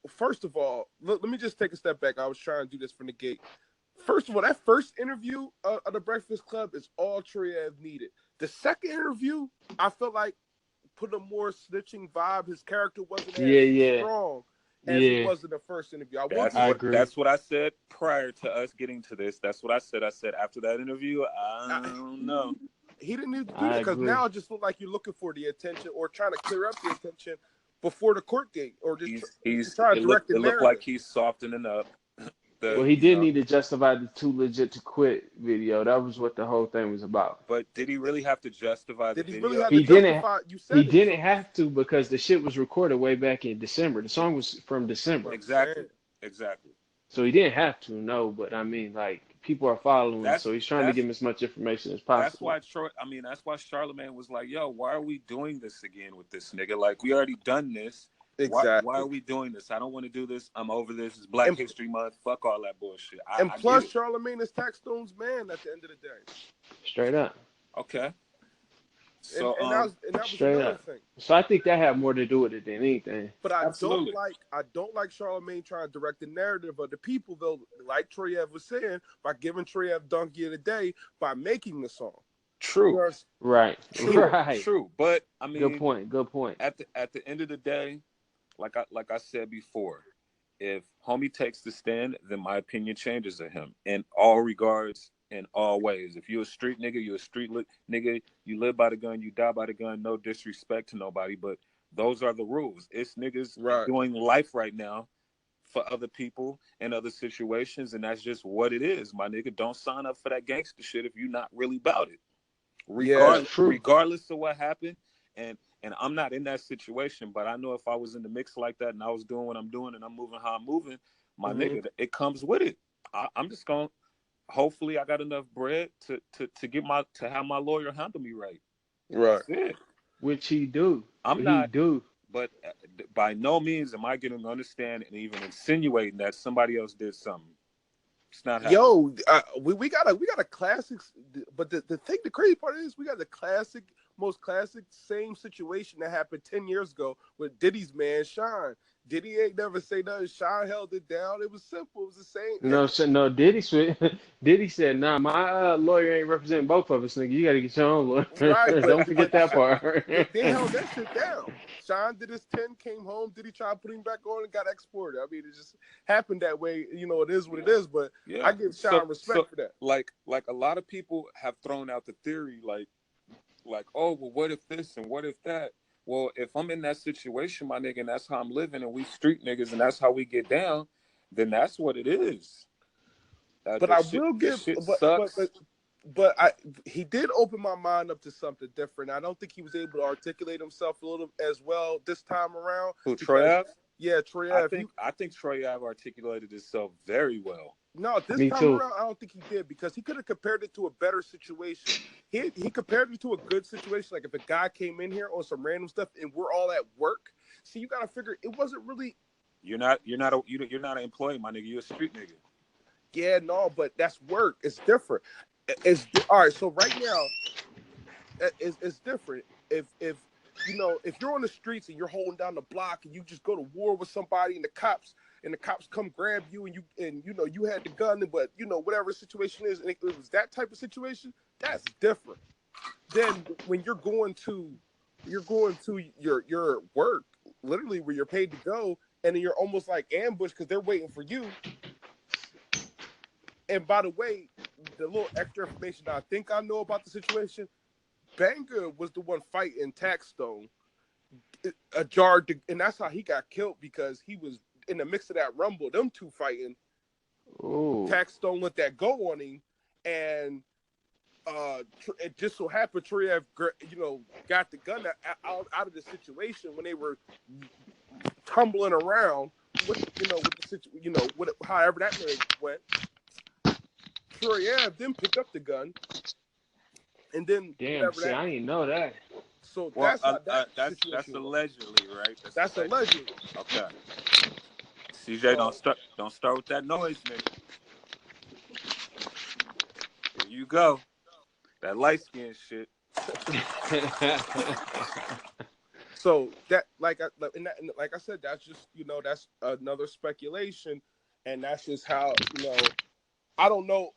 first of all, let me just take a step back. I was trying to do this from the gate. First of all, that first interview of the Breakfast Club is all Troyev needed. The second interview, I felt like put a more snitching vibe. His character wasn't as strong as it was in the first interview. I agree. That's what I said prior to us getting to this. That's what I said. I said after that interview, I don't know. He didn't need to do that, because now it just looked like you're looking for the attention or trying to clear up the attention before the court date, or just he's trying to direct the narrative. It looked like he's softening up. Well, he did need to justify the too legit to quit video. That was what the whole thing was about. But did he really have to justify the video? Really have to justify? He didn't have to, because the shit was recorded way back in December. The song was from December. Exactly. So he didn't have to, no. But I mean, like, people are following him, so he's trying to give him as much information as possible. That's why Charlemagne was like, "Yo, why are we doing this again with this nigga? Like, we already done this. Exactly. Why are we doing this? I don't want to do this. I'm over this. It's Black History Month. Fuck all that bullshit." Plus, Charlemagne is Taxstone's man at the end of the day. Straight up. Okay. So that was another thing. So I think that had more to do with it than anything. But I don't like Charlemagne trying to direct the narrative of the people, though, like Troyev was saying, by giving Troyev Donkey of the Day by making the song. True. Right. True. But I mean, good point. At the end of the day, like I said before, if homie takes the stand, then my opinion changes of him in all regards, in all ways. If you're a street nigga, you're a street nigga. You live by the gun, you die by the gun. No disrespect to nobody, but those are the rules. It's niggas doing life right now for other people and other situations, and that's just what it is. My nigga, don't sign up for that gangster shit if you're not really about it. Regardless of what happened, and I'm not in that situation, but I know if I was in the mix like that and I was doing what I'm doing and I'm moving how I'm moving, my nigga, it comes with it. I'm just going. Hopefully, I got enough bread to have my lawyer handle me right. Right. That's it. Which he do. I'm not. But by no means am I getting to understand and even insinuating that somebody else did something. It's not happening. Yo, we got a classic, but the thing, the crazy part is we got the most classic same situation that happened 10 years ago with Diddy's man Sean. Diddy ain't never say nothing. Sean held it down. It was simple. It was the same. No, so, no. Diddy said, "Nah, my lawyer ain't representing both of us, nigga. You got to get your own Right, lawyer. Don't forget that part." they held that shit down. Sean did his 10, came home. Diddy tried to put him back on and got exported. I mean, it just happened that way. You know, it is what it is. But yeah. I give Sean respect for that. Like a lot of people have thrown out the theory, like, oh, well, what if this and what if that? Well, if I'm in that situation, my nigga, and that's how I'm living, and we street niggas, and that's how we get down, then that's what it is. But I will give, but he did open my mind up to something different. I don't think he was able to articulate himself a little as well this time around. Who, Troy Ave? Yeah, Troy Ave. I think Troy Ave articulated himself very well. No, this time around, I don't think he did, because he could have compared it to a better situation. He compared it to a good situation. Like if a guy came in here on some random stuff and we're all at work. See, you got to figure it wasn't really. You're not an employee, my nigga. You're a street nigga. Yeah, no, but that's work. It's different. It's all right. So right now, it's different. If you're on the streets and you're holding down the block and you just go to war with somebody and the cops come grab you and you had the gun, but whatever the situation is, and it was that type of situation, that's different. Then when you're going to your work, literally where you're paid to go, and then you're almost like ambushed because they're waiting for you. And by the way, the little extra information that I think I know about the situation, Banger was the one fighting Taxstone, and that's how he got killed, because he was in the mix of that rumble, them two fighting. Ooh. Taxstone let that go on him, and it just so happened Trev, got the gun out of the situation when they were tumbling around however that went. Troy then picked up the gun, and then I didn't know that. So that's allegedly, right? That's allegedly. Okay. CJ, don't start with that noise, nigga. There you go. That light skin shit. So that, like I said, that's just that's another speculation, and that's just how I don't know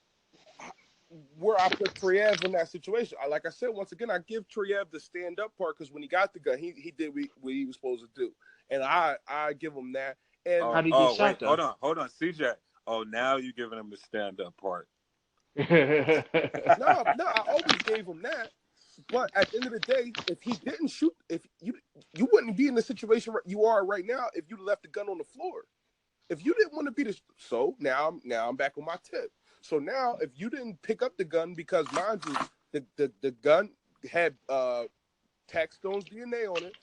where I put Trev in that situation. Like I said, once again, I give Trev the stand up part, because when he got the gun, he did what he was supposed to do, and I give him that. And how did he get shot, though? Hold on, CJ. Oh, now you're giving him the stand up part. No, I always gave him that. But at the end of the day, if he didn't shoot, if you wouldn't be in the situation you are right now if you left the gun on the floor. If you didn't want to be so now I'm back on my tip. So now if you didn't pick up the gun, because mind you, the gun had Taxstone's DNA on it,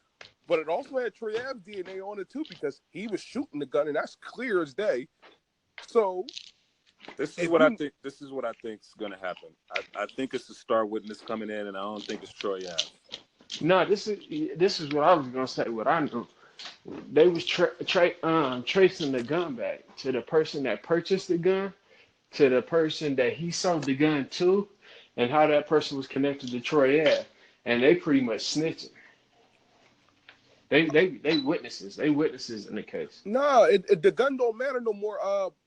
but it also had Treav's DNA on it too, because he was shooting the gun, and that's clear as day. So this is what I think is going to happen. I think it's a star witness coming in, and I don't think it's Troy Ave. No, this is what I was going to say. What I know, they was tracing the gun back to the person that purchased the gun, to the person that he sold the gun to, and how that person was connected to Troy Ave, and they pretty much snitching. They witnesses. They witnesses in the case. No, the gun don't matter no more.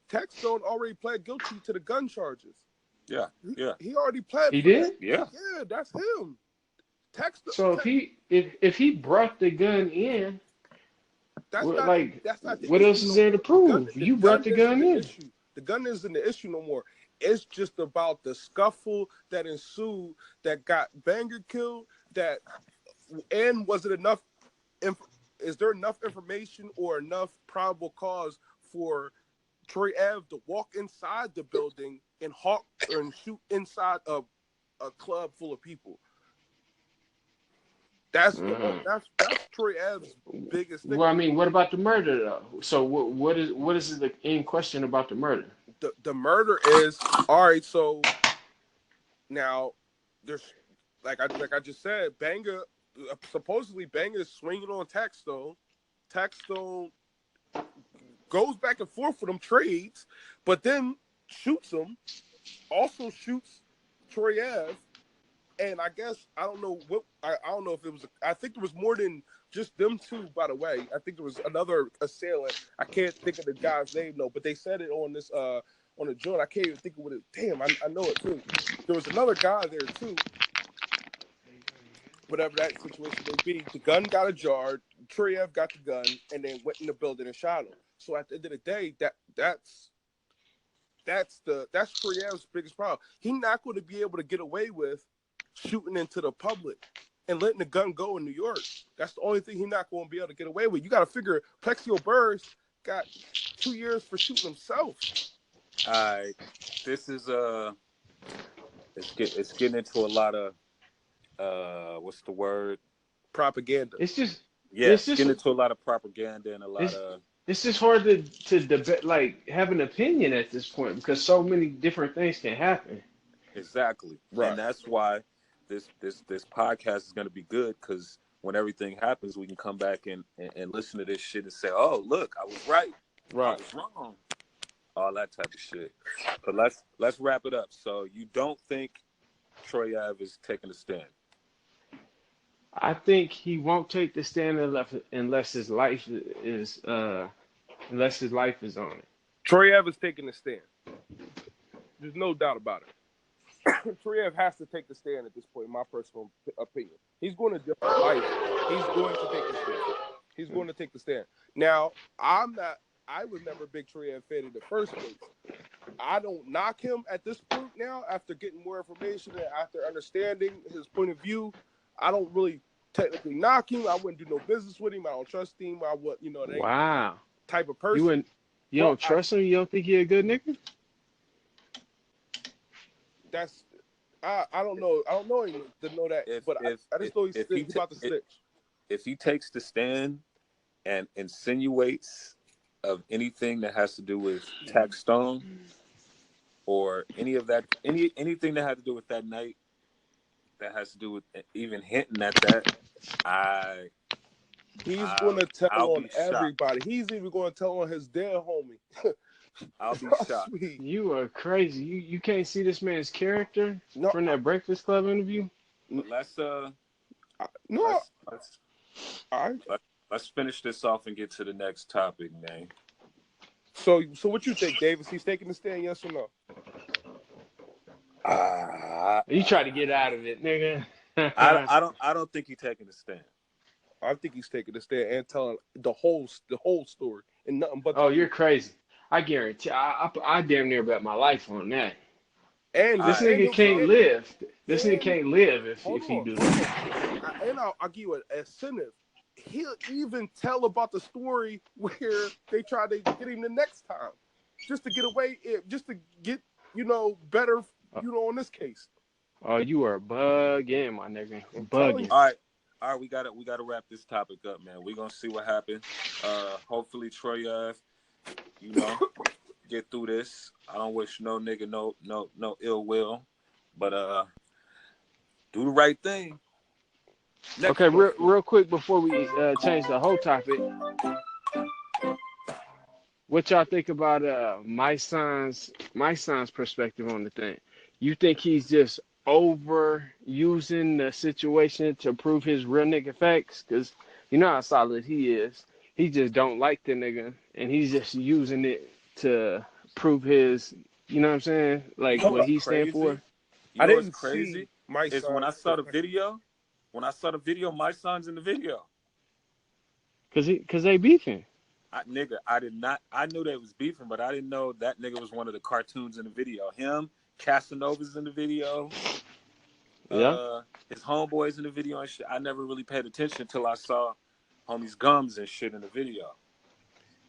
Taxstone already pled guilty to the gun charges. Yeah. He already pled. He did? Yeah. Yeah, that's him. So if he brought the gun in, that's not what else is there to prove? You brought the gun in. The gun isn't the issue no more. It's just about the scuffle that ensued that got Banger killed. And was it enough? Is there enough information or enough probable cause for Troy Ave to walk inside the building and shoot inside a club full of people? That's Troy Ave's biggest thing. Well, I mean, what about the murder though? So what is the in question about the murder? The murder is all right. So now there's like I just said, Banger supposedly Bang is swinging on Taxstone. Taxstone goes back and forth with them trades, but then shoots him. Also shoots Troy Ave. And I guess I don't know if it was. I think there was more than just them two. By the way, I think there was another assailant. I can't think of the guy's name though, but they said it on this on the joint. I can't even think of what it. Damn, I know it too. There was another guy there too. Whatever that situation may be, the gun got ajar. Troy Ave got the gun and then went in the building and shot him. So at the end of the day, that's Troy Ave's biggest problem. He's not going to be able to get away with shooting into the public and letting the gun go in New York. That's the only thing he's not going to be able to get away with. You got to figure Plexio Burrs got 2 years for shooting himself. All right, this is it's getting into a lot of what's the word? Propaganda. It's getting into a lot of propaganda and a lot of. It's just hard to debate, like have an opinion at this point because so many different things can happen. Exactly, right. And that's why this podcast is going to be good because when everything happens, we can come back and listen to this shit and say, "Oh, look, I was right. I was wrong." All that type of shit. But let's wrap it up. So you don't think Troy Ave is taking a stand? I think he won't take the stand unless his life is on it. Troy Ave is taking a stand. There's no doubt about it. Troy Ave has to take the stand at this point, in my personal opinion. He's going to different life. He's going to take the stand. He's going to take the stand. Now, I was never a big Troy Ave fan in the first place. I don't knock him at this point now after getting more information and after understanding his point of view. I don't really technically knock him. I wouldn't do no business with him. I don't trust him. I would, wow, type of person. You don't trust him? You don't think he a good nigga? That's I don't know. I don't know him to know that, I just know he's about to snitch. If he takes the stand and insinuates of anything that has to do with Taxstone or any of that, anything that had to do with that night, that has to do with even hinting at that, he's going to tell on everybody. He's even going to tell on his dead homie. I'll be shocked. You are crazy. You can't see this man's character from that Breakfast Club interview. But let's finish this off and get to the next topic, man. So what you think, Davis? He's taking the stand, yes or no? You try to get out of it, nigga. I don't think he's taking the stand. I think he's taking the stand and telling the whole story and nothing but. Oh, you're crazy. I guarantee. I damn near bet my life on that. And this nigga can't live. This nigga can't live if he do that. And I'll give you an incentive. He'll even tell about the story where they tried to get him the next time, just to get away, just to get better, on this case. Oh, you are bugging, my nigga. Bugging. All right, we gotta wrap this topic up, man. We're gonna see what happens. Hopefully Troy Ave, get through this. I don't wish no nigga no ill will, but do the right thing. Okay, real quick before we change the whole topic, what y'all think about my son's perspective on the thing? You think he's just overusing the situation to prove his real nigga facts? Because you know how solid he is. He just don't like the nigga, and he's just using it to prove his, you know what I'm saying? Like what he stand for. I didn't crazy. My is when I saw the video. When I saw the video, my son's in the video. Cause they beefing. I did not. I knew they was beefing, but I didn't know that nigga was one of the cartoons in the video. Him, Casanova's in the video. Yeah. His homeboys in the video and shit. I never really paid attention until I saw homie's gums and shit in the video.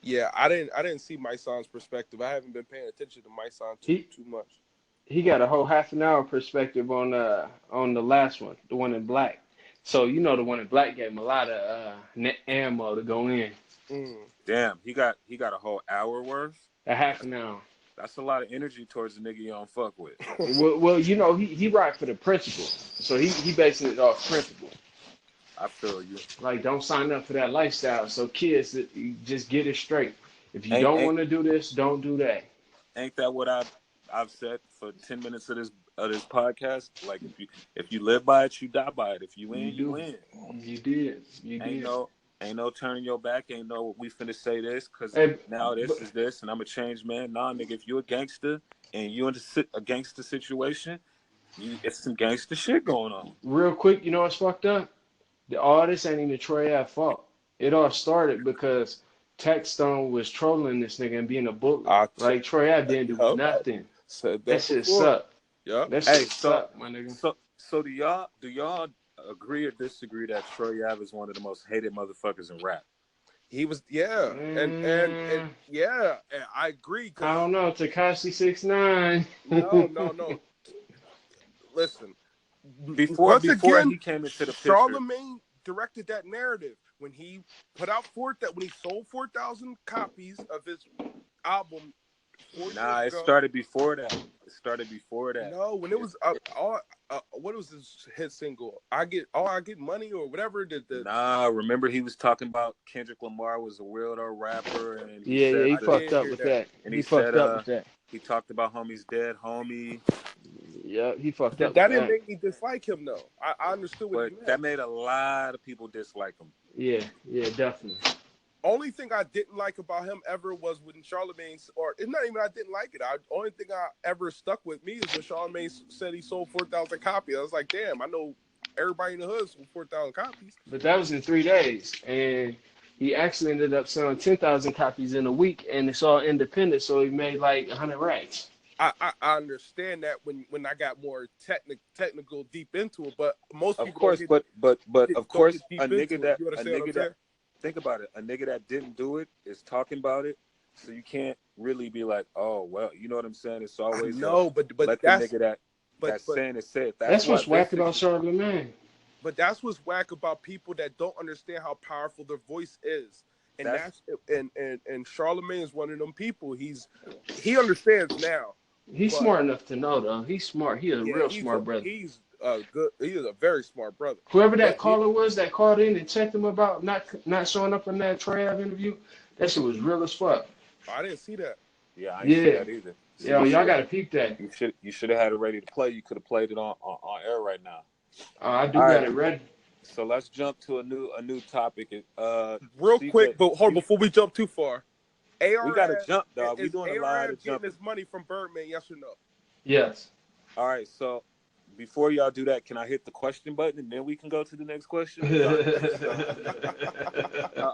Yeah, I didn't see my son's perspective. I haven't been paying attention to my son too much. He got a whole half an hour perspective on the last one, the one in black. So the one in black gave him a lot of ammo to go in. Damn, he got a whole hour worth. A half an hour. That's a lot of energy towards the nigga you don't fuck with. Well, he ride for the principle, so he basing it off principle. I feel you. Like, don't sign up for that lifestyle. So kids, you just get it straight. If you Ain't don't ain't want to do this, don't do that. ain't that what I've said for 10 minutes of this podcast? Like if you live by it, you die by it. If you You win, you do. win. You did. You Ain't did. no ain't no turning your back. Ain't no we finna say this because Hey, now but this is this and I'm a changed man. Nah, nigga, if you a gangster and you in a gangster situation, it's some gangster shit going on. real quick, you know what's fucked up? All this ain't even Troy Ave fault. It all started because Tech Stone was trolling this nigga and being a bully. Like Troy Ave didn't do Yup, nothing. said That that shit before. sucked. Yep. That Hey, shit sucked, my nigga. so do y'all agree or disagree that Troy Ave is one of the most hated motherfuckers in rap? He was, yeah, and Mm, yeah, and I agree I because don't know. Takashi 6ix9ine. no. Listen, Before once again, he came into the picture. Charlemagne directed that narrative when he put out when he sold 4,000 copies of his album 4 years Nah, it ago. started before that. It started before that. No, when it was what was his hit single? I get money or whatever. Nah, remember he was talking about Kendrick Lamar was a weirdo rapper, and he Yeah, said he I fucked did up hear with that. that. and He he said fucked up with that. he talked about homie's dead homie, Yeah, he fucked That up with didn't that. make me dislike him though. I understood what he but meant. that made a lot of people dislike him. Yeah, definitely. Only thing I didn't like about him ever was when Charlemagne, or it's not even I didn't like it. Only thing I ever stuck with me is when Charlemagne said he sold 4,000 copies. I was like, damn, I know everybody in the hood sold 4,000 copies. But that was in 3 days, and he actually ended up selling 10,000 copies in a week, and it's all independent, so he made like 100 racks. I understand that when I got more technical deep into it, but most Of people don't course, but of don't course, get deep into it. You a understand what I'm nigga that saying? think about it, a nigga that didn't do it is talking about it, so you can't really be like, oh well, you know what I'm saying? It's I always know, but let the that's nigga but that's saying it say it. That's That's why what's whack about basically, Charlemagne. But that's what's whack about people that don't understand how powerful their voice is. And that's that's and Charlemagne is one of them people. He understands now, He's but smart enough to know, though. He's smart. He a yeah, real smart brother. he's a good. He is a very smart brother. Whoever that But caller was that called in and checked him about not showing up in that Troy Ave interview, that shit was real as fuck. I didn't see that. yeah, I ain't see Yeah, that either. See, yo, y'all gotta peep that. you should have had it ready to play. You could have played it on air right now. I All do got right, it ready. so let's jump to a new topic. Real CJ, quick, but hold on, before we jump too far, we got to ARAB jump, dog. We is doing a lot ARAB of getting jumping. his money from Birdman? Yes or no? Yes. All right, so before y'all do that, can I hit the question button and then we can go to the next question?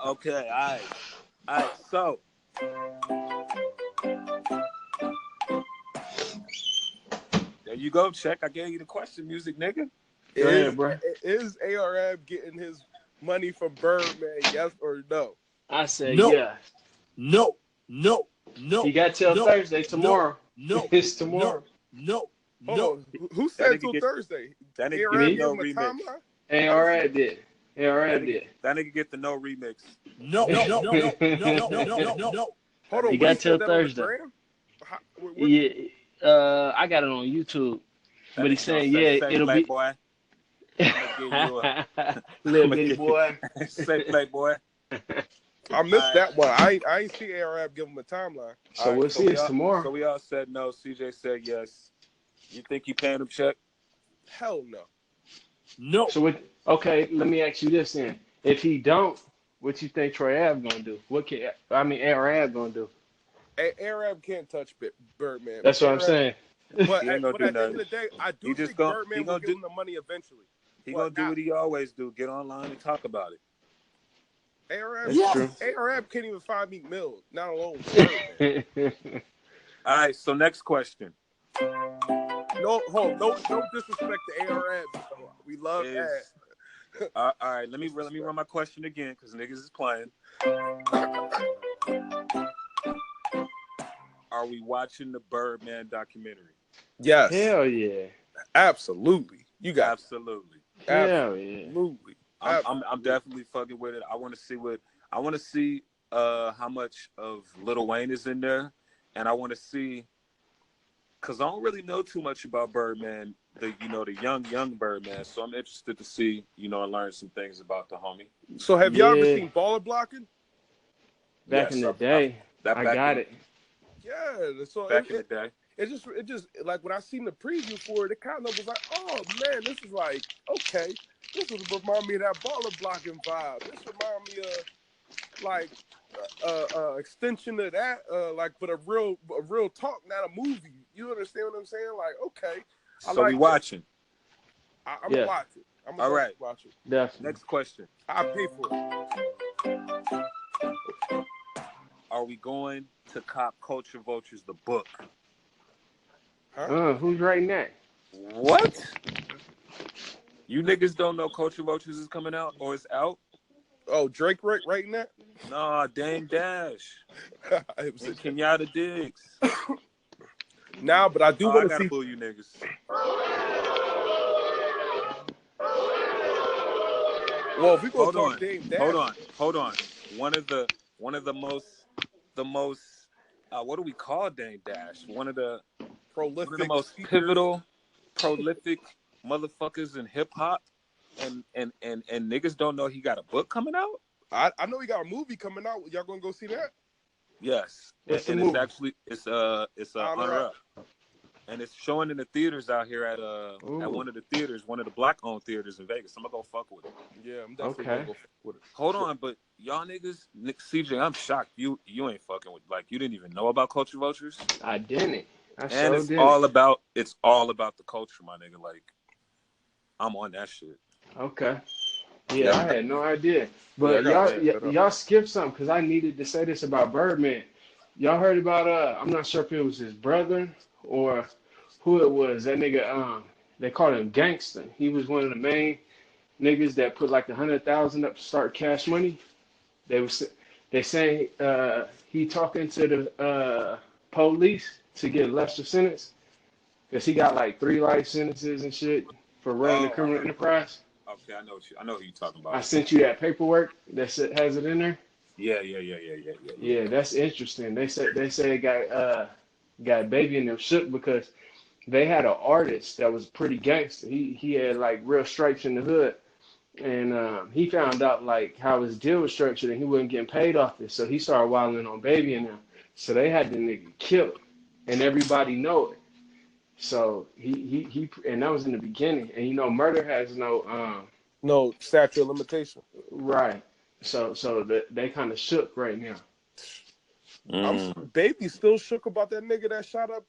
Okay, all right. So there you go, check. I gave you the question, music nigga. Go ahead, bro. Is ARAB getting his money from Birdman? Yes or no? I say No, yes. no, He got till no, Thursday. Tomorrow. no, It's tomorrow. no. Hold on. Who That said nigga till get Thursday? that nigga get ARAB the Me? give no him a remix. timeline? Hey, I all didn't see right, did. Hey, all right, did. That nigga get the no remix. No. Hold He on. What he got said till that on the Thursday. gram? Yeah. I got it on YouTube. That But he's nigga gonna saying, say, yeah, say it'll be Playboy. I'm gonna give you a little bitty boy. say Playboy. I missed that one. I ain't see ARAB give him a timeline. So All right, we'll see. It's tomorrow. So we all said no. CJ said yes. You think you paying him check? Hell no. No. So what? Okay, let me ask you this then. If he don't, what you think Troy Ave gonna do? Air Ave gonna do? ARAB can't touch Birdman. That's what I'm ARAB, saying. but He ain't gonna but do at the end nothing. of the day, I He do just think gonna Birdman will give him the money eventually. he But gonna do not what he always do. Get online and talk about it. ARAB. That's true. ARAB can't even find Meek Mill. Not alone Birdman. All right. So next question No, no disrespect to ARAB. We love is Ad. all right. Let me run my question again because niggas is playing. Are we watching the Birdman documentary? Yes, Hell yeah. absolutely. You got Absolutely. Hell yeah. absolutely. I'm definitely fucking with it. I want to see how much of Lil Wayne is in there, and I want to see because I don't really know too much about Birdman the young Birdman. So I'm interested to see, and learn some things about the homie. So have y'all ever seen Baller Blocking? Back in the day, I got it. Yeah, so back in the day. It just like when I seen the preview for it, it kind of was like, oh man, this is like, okay, this would remind me of that Baller Blocking vibe. This remind me of like extension of that, like, but a real talk, not a movie. You understand what I'm saying? Like, okay, so we watching. I'm gonna watch it. I'm gonna watch it. Definitely. Next question. I pay for it. Are we going to cop Culture Vultures the book? Huh? Who's writing that? What? You niggas don't know Culture Vultures is coming out or it's out? Oh, Drake writing that? Nah, Dame Dash. And Kenyatta Diggs. Nah, but I do want to see. Boo you niggas. Well, if we go talk Dame Dash. Hold on. One of the most what do we call Dame Dash? One of the most pivotal, prolific motherfuckers in hip hop, and niggas don't know he got a book coming out. I know he got a movie coming out. Y'all gonna go see that? Yes, and it's actually it's Honor Up, and it's showing in the theaters out here at one of the theaters, one of the black-owned theaters in Vegas. I'm gonna go fuck with it. Yeah, I'm definitely gonna go fuck with it. Hold on, but y'all niggas, CJ, I'm shocked. You ain't fucking with, like, you didn't even know about Culture Vultures. I didn't. It's all about the culture, my nigga. Like, I'm on that shit. Okay. Yeah, I had no idea. But y'all skipped something because I needed to say this about Birdman. Y'all heard about I'm not sure if it was his brother or who it was. That nigga, they called him Gangsta. He was one of the main niggas that put like 100,000 up to start Cash Money. They saying he talking to the police to get a lesser sentence because he got like 3 life sentences and shit for running a criminal enterprise. Okay, I know who you're talking about. I sent you that paperwork that has it in there. Yeah. Yeah, that's interesting. They say it got Baby in them shook because they had an artist that was pretty gangster. He had like real stripes in the hood, and he found out like how his deal was structured, and he wasn't getting paid off this, so he started wilding on Baby and them. So they had the nigga kill him, and everybody know it. So he and that was in the beginning, and murder has no statute of limitation. Right. So they kind of shook right now. Baby still shook about that nigga that shot up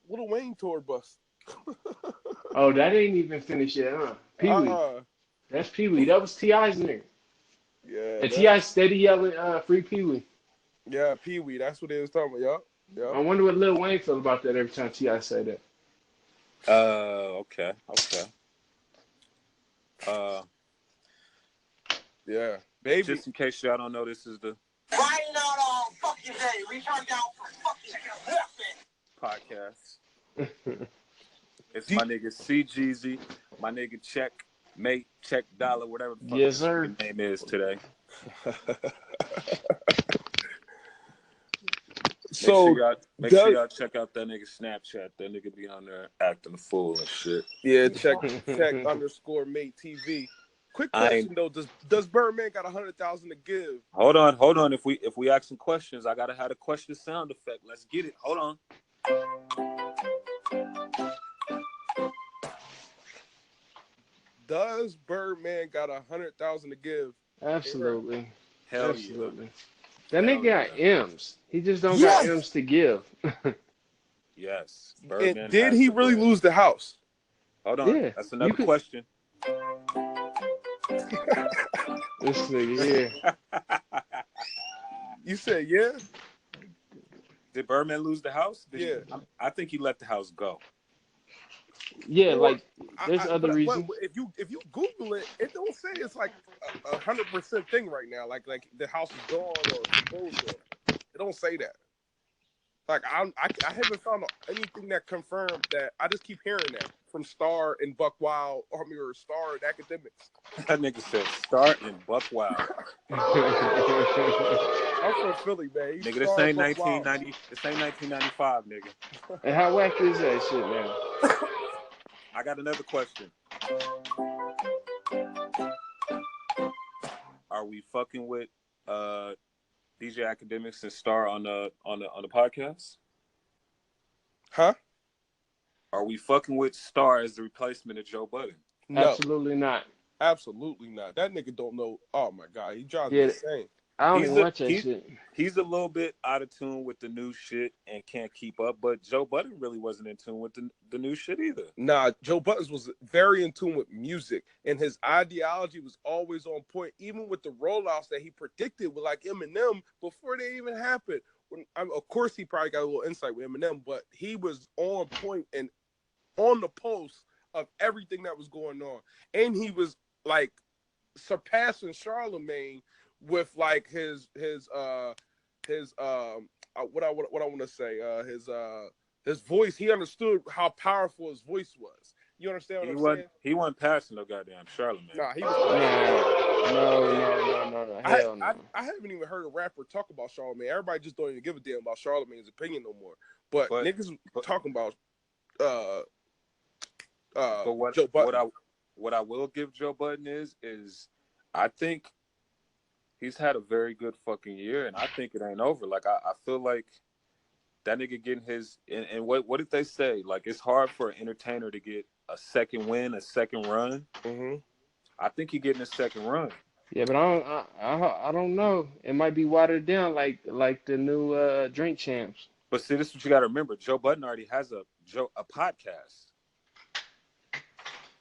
Lil Wayne tour bus. Oh, that ain't even finished yet, huh? Pee-wee. That's Pee-wee. That was T.I.'s nigga. Yeah. And T.I. steady yelling free Pee-wee. Yeah, Pee-wee. That's what they was talking about. Yeah. I wonder what Lil Wayne feel about that every time T.I. say that. Okay. Yeah. Baby. Just in case y'all don't know, this is the Riding out all fucking day. We turned down for fucking podcast. It's my nigga CJEEZY, my nigga CHECKMATE, Check Dollar, whatever the fuck his name is today. Make sure y'all check out that nigga Snapchat. That nigga be on there acting a fool and shit. Yeah, check _mate TV. Quick question though, does Birdman got 100,000 to give? Hold on. If we ask some questions, I gotta have a question sound effect. Let's get it. Hold on. Does Birdman got 100,000 to give? Absolutely. Hell Absolutely. Yeah. That nigga got M's. He just don't got M's to give. Yes. And did he really lose the house? Hold on. Yeah. That's another question. This nigga, yeah. You said yeah? Did Birdman lose the house? I think he let the house go. Yeah, like there's other reasons. But if you Google it, it don't say it's like 100% thing right now. Like the house is gone or supposed to. It don't say that. Like I haven't found anything that confirmed that. I just keep hearing that from Star and Buck Wild, or Star and Academics. That nigga said Star and Buck Wild. I'm from Philly, man. Nigga, this ain't 1990. This ain't 1995, nigga. And how whack is that shit now? I got another question. Are we fucking with DJ Academics and Star on the podcast? Huh? Are we fucking with Star as the replacement of Joe Budden? No, Absolutely not. absolutely not. That nigga don't know. Oh my god, he drives me Yeah. insane. I don't even watch that shit. He's a little bit out of tune with the new shit and can't keep up, but Joe Budden really wasn't in tune with the new shit either. Nah, Joe Buttons was very in tune with music, and his ideology was always on point, even with the rollouts that he predicted with like Eminem before they even happened. Of course, he probably got a little insight with Eminem, but he was on point and on the pulse of everything that was going on, and he was like surpassing Charlemagne with like his what I want to say his voice. He understood how powerful his voice was. You understand what I'm saying? He wasn't passing no goddamn Charlemagne. Nah, he was. No. Hell no. I haven't even heard a rapper talk about Charlemagne. Everybody just don't even give a damn about Charlemagne's opinion no more. But niggas talking about Joe Budden. What I will give Joe Budden is I think he's had a very good fucking year, and I think it ain't over. Like I feel like that nigga getting his and what did they say? Like it's hard for an entertainer to get a second win, a second run. Mm-hmm. I think he getting a second run. Yeah, but I don't know. It might be watered down like the new Drink Champs. But see, this is what you got to remember. Joe Budden already has a podcast.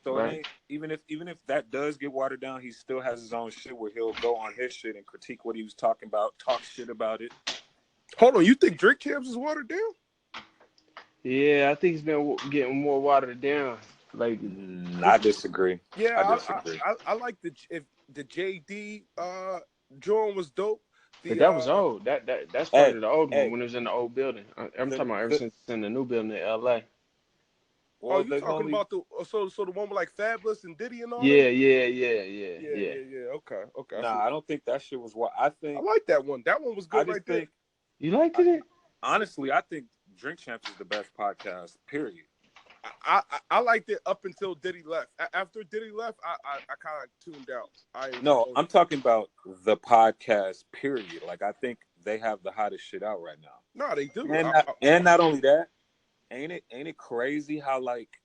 So Right. it ain't, even if that does get watered down, he still has his own shit where he'll go on his shit and critique what he was talking about, talk shit about it. Hold on, you think Drink Champs is watered down? Yeah, I think it's been getting more watered down. Like, I disagree. Yeah, I disagree. I like if the JD joint was dope. but that was old. That's part of the old one when it was in the old building. I'm talking about ever since it's in the new building in LA. Well, you talking about the one with like Fabulous and Diddy and all Yeah. Okay. Nah, I don't think that shit was what I think. I like that one. That one was good right there. You liked it? Honestly, I think Drink Champs is the best podcast, period. I liked it up until Diddy left. After Diddy left, I kind of tuned out. I'm talking about the podcast, period. Like, I think they have the hottest shit out right now. No, they do. And not only that, ain't it crazy how like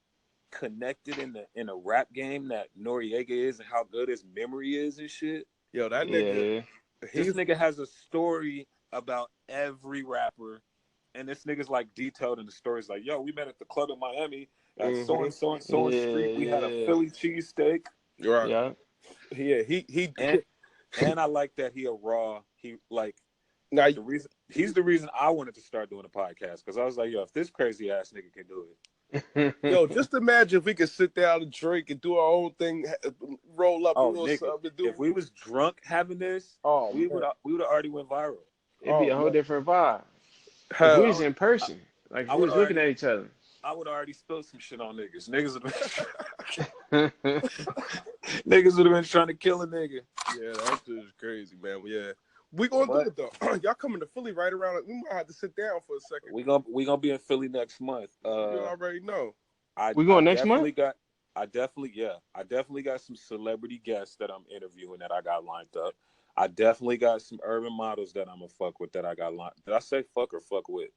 connected in a rap game that Noriega is and how good his memory is and shit? Yo, that nigga. Yeah. This nigga has a story about every rapper. And this nigga's like detailed in the stories, like, yo, we met at the club in Miami at so and so street. We had a Philly cheesesteak. Right. Yeah. Yeah. He and I like that he a raw. He like now he's the reason I wanted to start doing a podcast because I was like, yo, if this crazy ass nigga can do it. Yo, just imagine if we could sit down and drink and do our own thing, roll up a little something. If we was drunk having this, we would have already went viral. It'd be a whole different vibe. If we was in person, like if we was looking at each other. I would already spill some shit on niggas. Niggas would have been trying to kill a nigga. Yeah, that shit is crazy, man. Yeah. We gonna do it though. Y'all coming to Philly right around. We might have to sit down for a second. We gonna be in Philly next month. You already know. We going next month? I definitely got some celebrity guests that I'm interviewing that I got lined up. I definitely got some urban models that I'm gonna fuck with that I got lined. Did I say fuck or fuck with?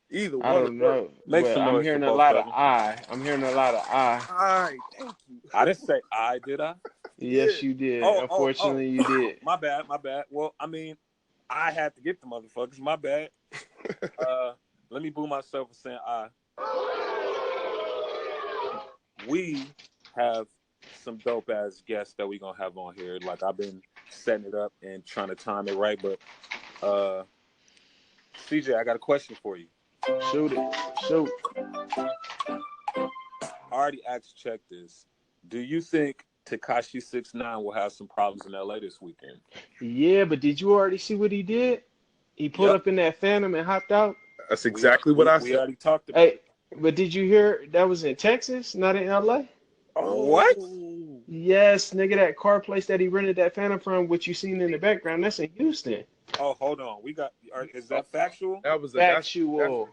Either one. I don't know. I'm hearing a lot of I. I'm hearing a lot of I. Alright, thank you. I didn't say I, did I? Yes, you did. Unfortunately, you did. My bad. Well, I mean, I had to get the motherfuckers. My bad. Let me boo myself for saying I. We have some dope ass guests that we gonna have on here. Like I've been setting it up and trying to time it right, but CJ, I got a question for you. Shoot it. Shoot. I already asked Check this. Do you think Tekashi 6ix9ine will have some problems in LA this weekend? Yeah, but did you already see what he did? He pulled up in that Phantom and hopped out. That's exactly what I said. We already talked about. Hey, but did you hear that was in Texas, not in LA? What? Yes, nigga, that car place that he rented that Phantom from, which you seen in the background, that's in Houston. Oh, hold on. Is that factual? That was factual.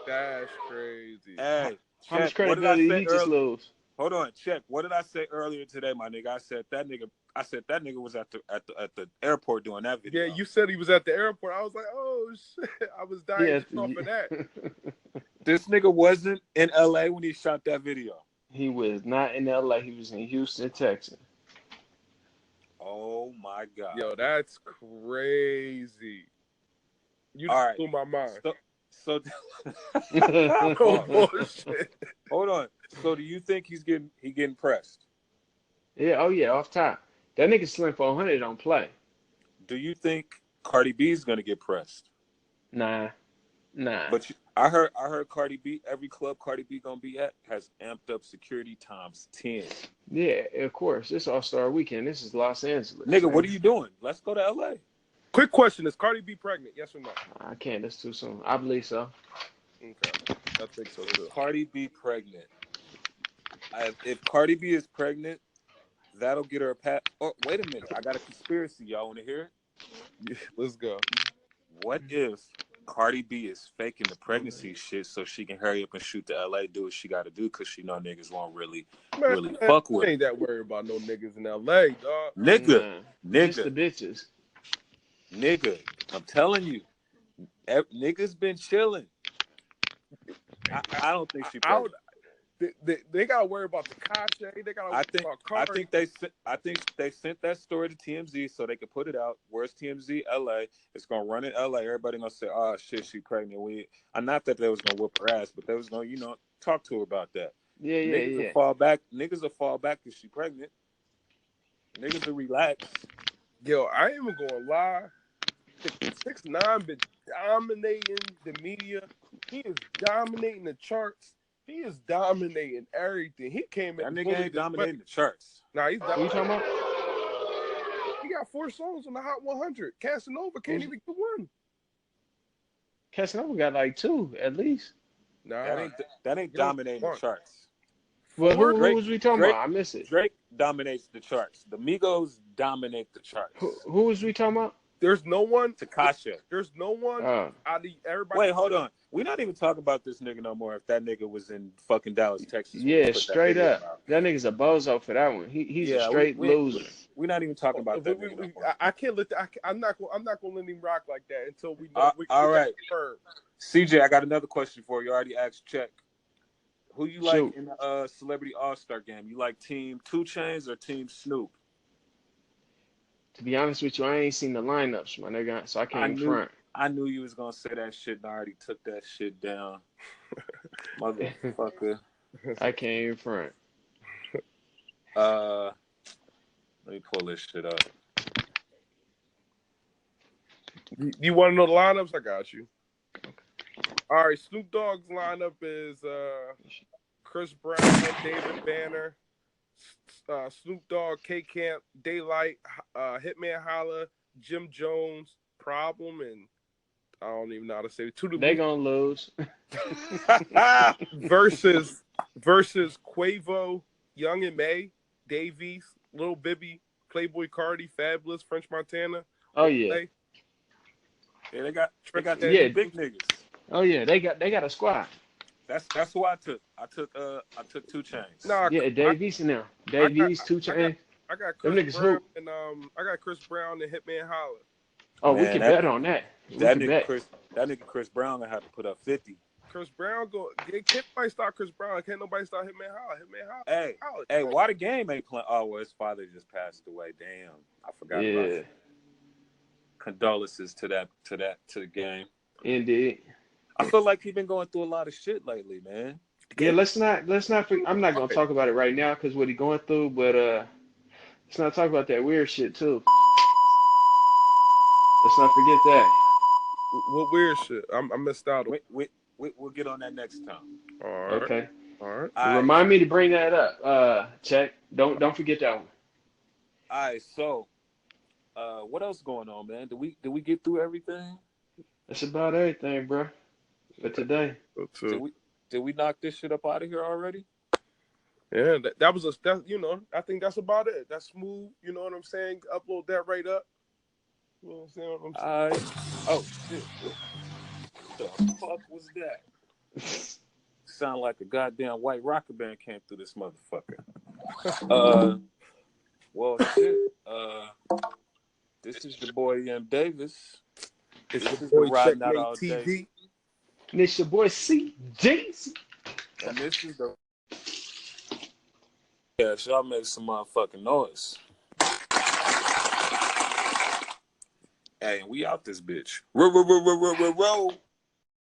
That's crazy. Hey, How much check. What did I credibility say he just earlier? lose? Hold on, check. What did I say earlier today, my nigga? I said that nigga was at the airport doing that video. Yeah, you said he was at the airport. I was like, oh shit. I was dying off of that. This nigga wasn't in LA when he shot that video. He was not in LA. He was in Houston, Texas. Oh my God. Yo, that's crazy. You all right. blew my mind. So oh shit. Hold on. So do you think he's getting pressed? Yeah, oh yeah, off top. That nigga Slim 400 don't play. Do you think Cardi B is gonna get pressed? Nah. But I heard Cardi B, every club Cardi B gonna be at has amped up security times 10. Yeah, of course. It's All-Star weekend. This is Los Angeles. Nigga, what are you doing? Let's go to LA. Quick question: is Cardi B pregnant? Yes or no? I can't. That's too soon. I believe so. Okay, I think so too. Cardi B pregnant. If Cardi B is pregnant, that'll get her a pat. Oh, wait a minute. I got a conspiracy. Y'all want to hear it? Yeah, let's go. What if Cardi B is faking the pregnancy shit so she can hurry up and shoot to LA, do what she got to do because she know niggas won't really fuck with her. Ain't that worried about no niggas in LA, dog. Nigga. Just the bitches. Nigga, I'm telling you, niggas been chilling. I don't think she pregnant. They gotta worry about the cachet. They gotta worry about Cardi. I think they sent that story to TMZ so they could put it out. Where's TMZ? LA. It's gonna run in LA. Everybody gonna say, "Oh shit, she pregnant." Not that they was gonna whoop her ass, but they was gonna, talk to her about that. Yeah. Niggas will fall back. Niggas will fall back if she pregnant. Niggas will relax. Yo, I ain't even gonna lie. 6ix9ine been dominating the media. He is dominating the charts. He is dominating everything. He came in. That nigga ain't dominating the charts. Nah, he's dominating. What you talking about? He got 4 songs on the Hot 100. Casanova can't even get one. Casanova got like 2 at least. Nah, that ain't dominating the charts. Well, who was we talking about? I missed it. Drake dominates the charts. The Migos dominate the charts. Who was we talking about? There's no one. Takasha. There's no one out of everybody. Wait, hold on. We're not even talking about this nigga no more. If that nigga was in fucking Dallas, Texas. Yeah, straight up. That nigga's a bozo for that one. He's a straight loser. We're not even talking about that nigga no more. I can't let that. I'm not gonna let him rock like that until we know. All right. CJ, I got another question for you. You already asked Check. Who you like in the Celebrity All-Star game? You like Team 2 Chainz or Team Snoop? To be honest with you, I ain't seen the lineups, my nigga, so I can't front. I knew you was gonna say that shit and I already took that shit down. Motherfucker. I can't even front. Let me pull this shit up. You want to know the lineups? I got you. All right, Snoop Dogg's lineup is Chris Brown, David Banner, Snoop Dogg, K-Camp, Daylight, Hitman Holla, Jim Jones, Problem, and I don't even know how to say it. They gonna lose. versus Quavo, Young and May, Davies, Lil Bibby, Playboy Cardi, Fabulous, French Montana. Oh yeah. Yeah, they got big niggas. Oh yeah, they got a squad. That's who I took. I took 2 Chainz. Nah, yeah, Davies in there. Davies, 2 Chainz. I got Chris Brown and I got Chris Brown and Hitman Holla. Oh, man, we can bet on that. That nigga Chris Brown gonna have to put up 50. Chris Brown can't nobody stop Chris Brown. Can't nobody stop Hitman Holla. Hey, why the game ain't playing? Oh, well, his father just passed away. Damn, I forgot about it. Condolences to the game. Indeed. I feel like he's been going through a lot of shit lately, man. Yeah, let's not. I'm not gonna talk about it right now because what he's going through, but let's not talk about that weird shit too. Let's not forget that. What weird shit? I missed out. We'll get on that next time. All right. Okay. All right. Remind me to bring that up. Check. Don't forget that one. All right. So, what else going on, man? Did we get through everything? That's about everything, bro. For today. Did we knock this shit up out of here already? Yeah, that was I think that's about it. That's smooth. You know what I'm saying? Upload that right up. You know what I'm saying? Oh shit! What the fuck was that? Sound like a goddamn white rocker band came through this motherfucker. Well, shit. This is the boy MDAVIS. It's This the is the boy Riding Out Checkmate All Day. TV. And it's your boy CJEEZY. And this is the... Yeah, y'all make some motherfucking noise. Hey, we out this bitch. Roll.